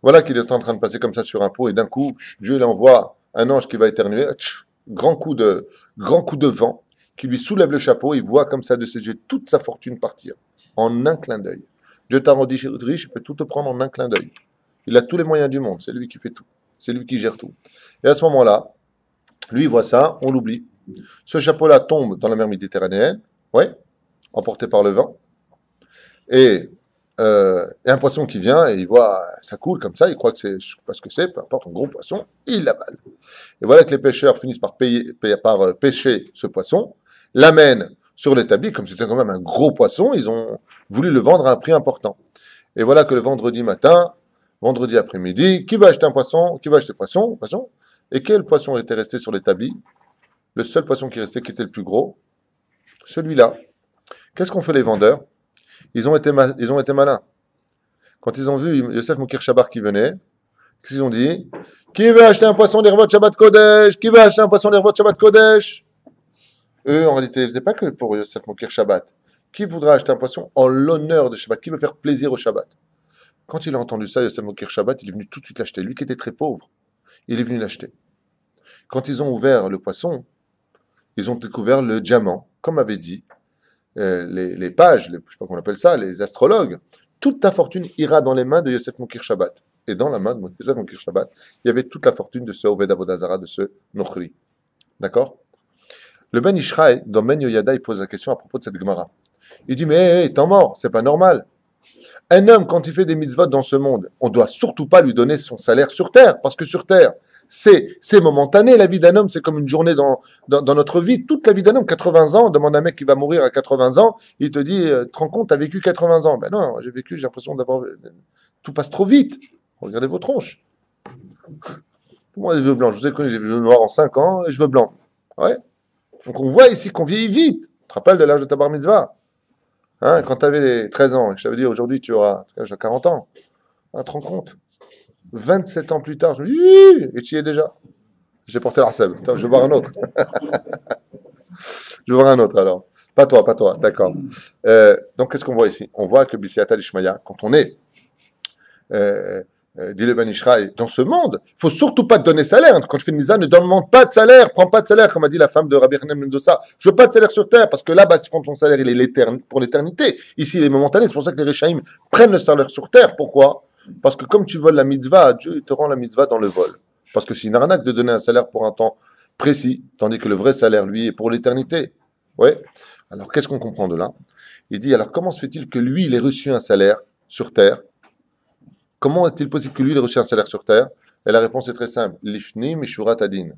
Voilà qu'il est en train de passer comme ça sur un pot, et d'un coup, Dieu lui envoie un ange qui va éternuer, grand coup de vent, qui lui soulève le chapeau, il voit comme ça de ses yeux toute sa fortune partir, en un clin d'œil. Dieu t'a rendu riche, il peut tout te prendre en un clin d'œil. Il a tous les moyens du monde, c'est lui qui fait tout, c'est lui qui gère tout. Et à ce moment-là, lui il voit ça, on l'oublie. Ce chapeau-là tombe dans la mer Méditerranéenne, ouais, emporté par le vent, et un poisson qui vient et il voit ça coule comme ça, il croit que c'est, je sais pas ce que c'est, peu importe, un gros poisson, et il l'avale. Et voilà que les pêcheurs finissent par pêcher ce poisson, l'amènent sur l'établi, comme c'était quand même un gros poisson, ils ont voulu le vendre à un prix important. Et voilà que le vendredi matin, vendredi après-midi, qui va acheter un poisson? Qui va acheter poisson? Poisson. Et quel poisson était resté sur l'établi? Le seul poisson qui restait, qui était le plus gros, celui-là. Qu'est-ce qu'ont fait les vendeurs? Ils ont été malins. Quand ils ont vu Yosef Moukir Shabar qui venait, qu'est-ce qu'ils ont dit? Qui veut acheter un poisson d'Hervot Shabbat Kodesh? Qui veut acheter un poisson d'Hervot Shabbat Kodesh? Eux, en réalité, ils ne faisaient pas que pour Yosef Moukir Shabbat. Qui voudra acheter un poisson en l'honneur de Shabbat? Qui veut faire plaisir au Shabbat? Quand il a entendu ça, Yosef Moukir Shabbat, il est venu tout de suite l'acheter. Lui qui était très pauvre, il est venu l'acheter. Quand ils ont ouvert le poisson, ils ont découvert le diamant, comme avait dit les pages, je ne sais pas comment on appelle ça, les astrologues. Toute ta fortune ira dans les mains de Yosef Moukir Shabbat. Et dans la main de Yosef Moukir Shabbat, il y avait toute la fortune de ce Oved Avodazara, de ce Nochri. D'accord? Le Ben Ishraï, dans Ben Yoyada, il pose la question à propos de cette Gemara. Il dit, mais t'es mort, c'est pas normal. Un homme, quand il fait des mitzvot dans ce monde, on ne doit surtout pas lui donner son salaire sur terre, parce que sur terre, c'est momentané. La vie d'un homme, c'est comme une journée dans notre vie. Toute la vie d'un homme, 80 ans, on demande à un mec qui va mourir à 80 ans, il te dit, tu te rends compte, tu as vécu 80 ans. Ben non, j'ai l'impression d'avoir... Tout passe trop vite. Regardez vos tronches. Moi, les cheveux blancs, je vous ai connu, j'ai vu le noir en 5 ans, et je veux blanc. Ouais. Donc on voit ici qu'on vieillit vite. Tu te rappelles de l'âge de ta bar mitzvah? Hein, quand tu avais 13 ans, et que je t'avais dit aujourd'hui tu auras 40 ans, hein, tu te rends compte? 27 ans plus tard, je me dis, et tu y es déjà. J'ai porté l'arseb. Je vais voir un autre. Je vais voir un autre alors. Pas toi, d'accord. Donc qu'est-ce qu'on voit ici? On voit que Bissiata Lishmaya, quand on est dit le Ben Ishraï, dans ce monde, il ne faut surtout pas te donner salaire. Quand tu fais une misa, ne demande pas de salaire, prends pas de salaire, comme a dit la femme de Rabbi Hanan Mendoza. Je veux pas de salaire sur terre, parce que là-bas, si tu prends ton salaire, il est pour l'éternité. Ici, il est momentané. C'est pour ça que les Réchaïm prennent le salaire sur terre. Pourquoi? Parce que comme tu voles la mitzvah, Dieu te rend la mitzvah dans le vol. Parce que c'est une arnaque de donner un salaire pour un temps précis, tandis que le vrai salaire, lui, est pour l'éternité. Ouais. Alors, qu'est-ce qu'on comprend de là? Il dit, alors comment se fait-il que lui, il ait reçu un salaire sur terre? Comment est-il possible que lui ait reçu un salaire sur terre? Et la réponse est très simple. Lifni mishurat adin.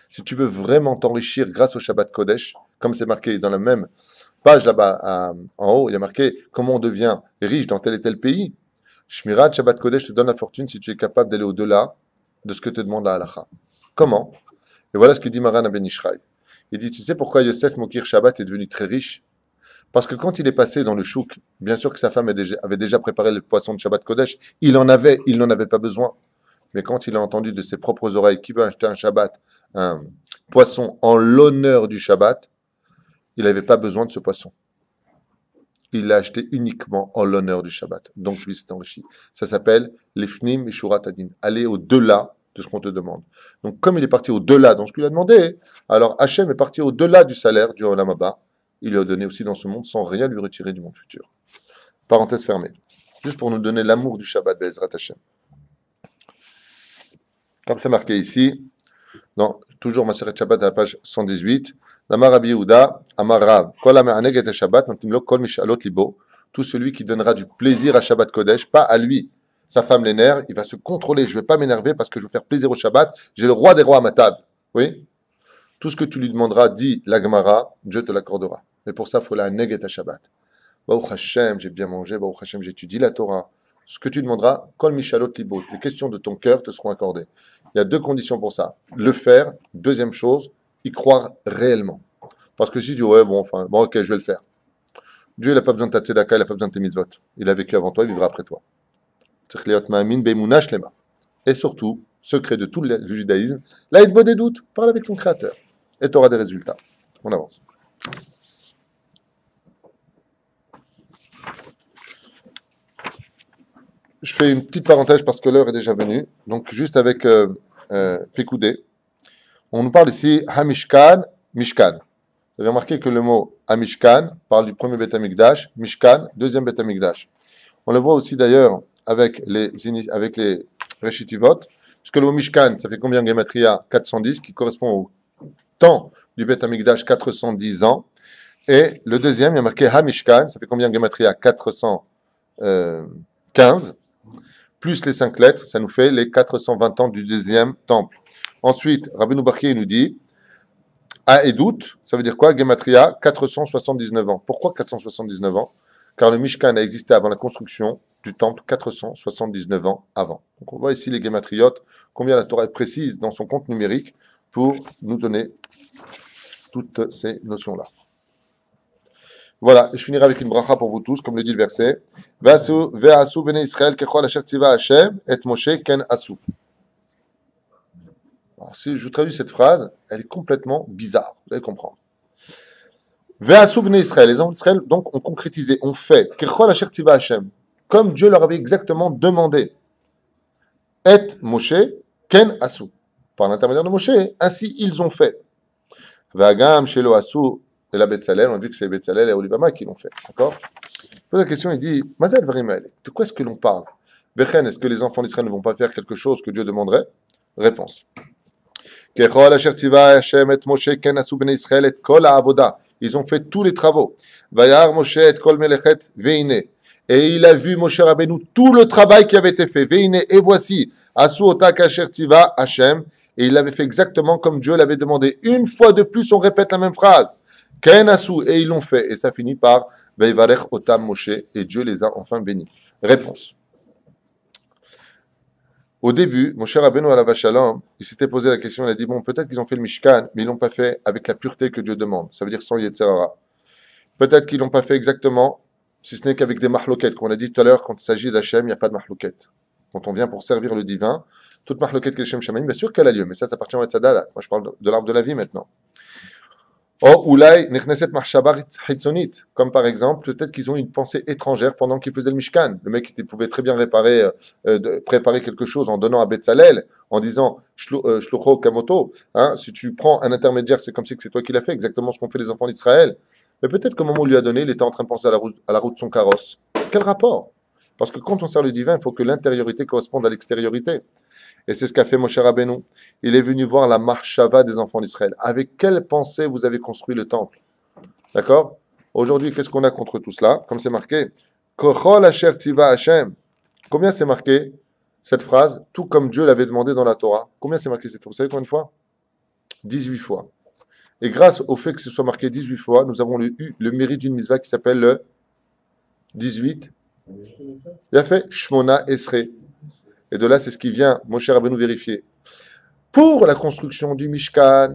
Si tu veux vraiment t'enrichir grâce au Shabbat Kodesh, comme c'est marqué dans la même page là-bas en haut, il y a marqué comment on devient riche dans tel et tel pays. Shmirat Shabbat Kodesh te donne la fortune si tu es capable d'aller au-delà de ce que te demande la halacha. Comment? Et voilà ce que dit Maran Ben Ishraï. Il dit, tu sais pourquoi Yosef Mokir Shabbat est devenu très riche? Parce que quand il est passé dans le chouk, bien sûr que sa femme avait déjà préparé le poisson de Shabbat Kodesh, il n'en avait pas besoin. Mais quand il a entendu de ses propres oreilles qui veut acheter un Shabbat, un poisson en l'honneur du Shabbat, il n'avait pas besoin de ce poisson. Il l'a acheté uniquement en l'honneur du Shabbat. Donc lui s'est enrichi. Ça s'appelle l'ifnim et shurat adin. Aller au-delà de ce qu'on te demande. Donc comme il est parti au-delà dans ce qu'il a demandé, alors Hachem est parti au-delà du salaire du Olam Haba. Il lui a donné aussi dans ce monde sans rien lui retirer du monde futur. Parenthèse fermée. Juste pour nous donner l'amour du Shabbat, Be'ezrat Hashem. Comme c'est marqué ici, dans toujours Maseret Shabbat à la page 118, Amar Rabbi Yehuda, Amar Rav, Kol ha'me'aneg et Shabbat, notim kol mishalot libo, tout celui qui donnera du plaisir à Shabbat Kodesh, pas à lui. Sa femme l'énerve, il va se contrôler. Je ne vais pas m'énerver parce que je veux faire plaisir au Shabbat. J'ai le roi des rois à ma table. Oui? Tout ce que tu lui demanderas, dit la Gemara, Dieu te l'accordera. Mais pour ça, il faut la neg et Shabbat. Baruch Hashem, j'ai bien mangé. Baruch Hashem, j'étudie la Torah. Ce que tu demanderas, kol mishalot libot, les questions de ton cœur te seront accordées. Il y a 2 conditions pour ça. Le faire, deuxième chose, y croire réellement. Parce que si tu dis, ouais, bon, ok, je vais le faire. Dieu, il n'a pas besoin de ta tzedaka, il n'a pas besoin de tes mitzvot. Il a vécu avant toi, il vivra après toi. Et surtout, secret de tout le judaïsme, là, il te des doutes, parle avec ton créateur. Et tu auras des résultats. On avance. Je fais une petite parenthèse parce que l'heure est déjà venue. Donc, juste avec Pécoudé. On nous parle ici Hamishkan, Mishkan. Vous avez remarqué que le mot Hamishkan parle du premier Beth Amikdash, Mishkan, deuxième Beth Amikdash. On le voit aussi d'ailleurs avec les Reshitivot, puisque le mot Mishkan, ça fait combien Gematria? 410, qui correspond au temps du Beth Amikdash, 410 ans. Et le deuxième, il y a marqué Hamishkan, ça fait combien Gematria? 415. Plus les 5 lettres, ça nous fait les 420 ans du deuxième temple. Ensuite, Rabbeinu Bachye nous dit, à Edout, ça veut dire quoi? Gematria, 479 ans. Pourquoi 479 ans? Car le Mishkan a existé avant la construction du temple 479 ans avant. Donc on voit ici les gématriotes, combien la Torah est précise dans son compte numérique pour nous donner toutes ces notions-là. Voilà, et je finirai avec une bracha pour vous tous, comme le dit le verset. Ve'asu bnei Israël kechol asher tziva Hashem et Moshe ken asu. Alors, si je traduis cette phrase, elle est complètement bizarre, vous allez comprendre. Ve'asu bnei Israël, les enfants d'Israël donc ont concrétisé, ont fait kechol asher tziva Hashem, comme Dieu leur avait exactement demandé. Et Moshe ken asu. Par l'intermédiaire de Moshe, ainsi ils ont fait. Vagam shelo asu. Et la Betzalel, on a vu que c'est Betzalel et Olivama qui l'ont fait. D'accord? Il pose la question, il dit Mazel Varimel, de quoi est-ce que l'on parle? Bechen, est-ce que les enfants d'Israël ne vont pas faire quelque chose que Dieu demanderait? Réponse. Ils ont fait tous les travaux. Vayar Moshe et kol melechet veine. Et il a vu Moshe Rabbeinu tout le travail qui avait été fait. Veine, et voici, Asu ota kasher tiva Hashem. Et il l'avait fait exactement comme Dieu l'avait demandé. Une fois de plus, on répète la même phrase. Kainasu, et ils l'ont fait, et ça finit par Veivarech Otam Moshe, et Dieu les a enfin bénis. Réponse. Au début, Moshe Rabbeinu alav shalom, il s'était posé la question, il a dit bon, peut-être qu'ils ont fait le Mishkan, mais ils l'ont pas fait avec la pureté que Dieu demande, ça veut dire sans Yetzer Hara. Peut-être qu'ils l'ont pas fait exactement, si ce n'est qu'avec des mahloket, qu'on a dit tout à l'heure, quand il s'agit d'Hachem, il n'y a pas de mahloket. Quand on vient pour servir le divin, toute mahloket que Shem Shamayim, bien sûr qu'elle a lieu, mais ça appartient à Tzadala. Moi, je parle de l'arbre de la vie maintenant. Comme par exemple, peut-être qu'ils ont une pensée étrangère pendant qu'ils faisaient le Mishkan. Le mec pouvait très bien préparer quelque chose en donnant à Betzalel, en disant Shlucho Kamoto. Si tu prends un intermédiaire, c'est comme si c'est toi qui l'as fait, exactement ce qu'ont fait les enfants d'Israël. Mais peut-être qu'au moment où on lui a donné, il était en train de penser à la route de son carrosse. Quel rapport? Parce que quand on sert le divin, il faut que l'intériorité corresponde à l'extériorité. Et c'est ce qu'a fait Moshe Rabbeinu. Il est venu voir la marshava des enfants d'Israël. Avec quelle pensée vous avez construit le temple? D'accord? Aujourd'hui, qu'est-ce qu'on a contre tout cela? Comme c'est marqué, Kochol asher tiva Hashem. Combien c'est marqué cette phrase? Tout comme Dieu l'avait demandé dans la Torah. Combien c'est marqué cette phrase? Vous savez combien de fois? 18 fois. Et grâce au fait que ce soit marqué 18 fois, nous avons eu le mérite d'une mitzvah qui s'appelle le 18. Il a fait Shmona Esrei. Et de là, c'est ce qui vient, Moshe Rabbeinu vérifier. Pour la construction du Mishkan,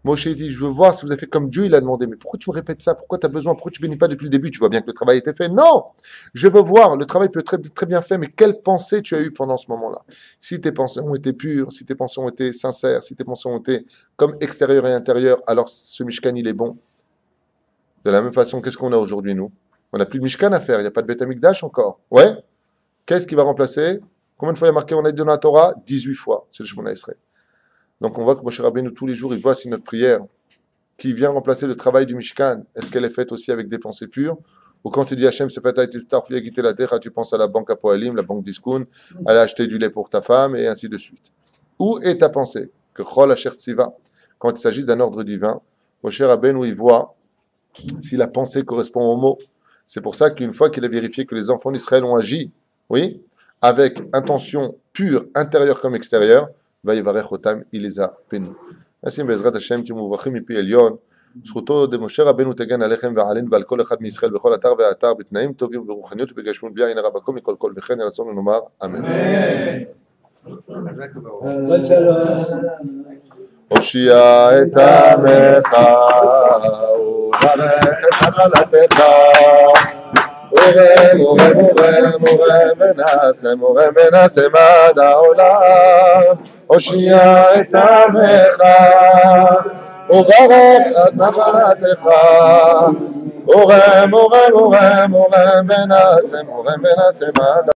Moshe dit, je veux voir si vous avez fait comme Dieu, il a demandé. Mais pourquoi tu me répètes ça? Pourquoi tu as besoin? Pourquoi tu ne bénis pas depuis le début? Tu vois bien que le travail était fait. Non! Je veux voir, le travail peut être très, très bien fait, mais quelle pensée tu as eue pendant ce moment-là? Si tes pensées ont été pures, si tes pensées ont été sincères, si tes pensées ont été comme extérieures et intérieures, alors ce Mishkan, il est bon. De la même façon, qu'est-ce qu'on a aujourd'hui, nous? On n'a plus de Mishkan à faire, il n'y a pas de Beth Amikdash encore. Ouais? Qu'est-ce qui va remplacer? Combien de fois il y a marqué on a dit dans la Torah? 18 fois. C'est le Shemona Esrei. Donc on voit que Moshe Rabbeinu, tous les jours, il voit si notre prière qui vient remplacer le travail du Mishkan, est-ce qu'elle est faite aussi avec des pensées pures? Ou quand tu dis Hachem, c'est fait à quitter la terre, tu penses à la banque Apoalim, la banque Discount, aller acheter du lait pour ta femme, et ainsi de suite. Où est ta pensée? Que Chol Asher Tziva, quand il s'agit d'un ordre divin, Moshe Rabbeinu, il voit si la pensée correspond au mot. C'est pour ça qu'une fois qu'il a vérifié que les enfants d'Israël ont agi, oui, avec intention pure, intérieure comme extérieure, Vayivarech Otam, il les a bénis. Ainsi, Bezrat Hashem, qui mouvachim mipi Elyon, זכותו דמשה רבנו תגן עליכם ועלינו ועל כל אחד מישראל בכל אתר ואתר בתנאים טובים וברוחניות ובגשמות ביאה עין רבה מכל כל וכן רצון ונאמר אמן. הושיע את עמך וברך את נחלתך מורה מנסה מד העולם הושיע את עמך וברך את נחלתך מורה מנסה מד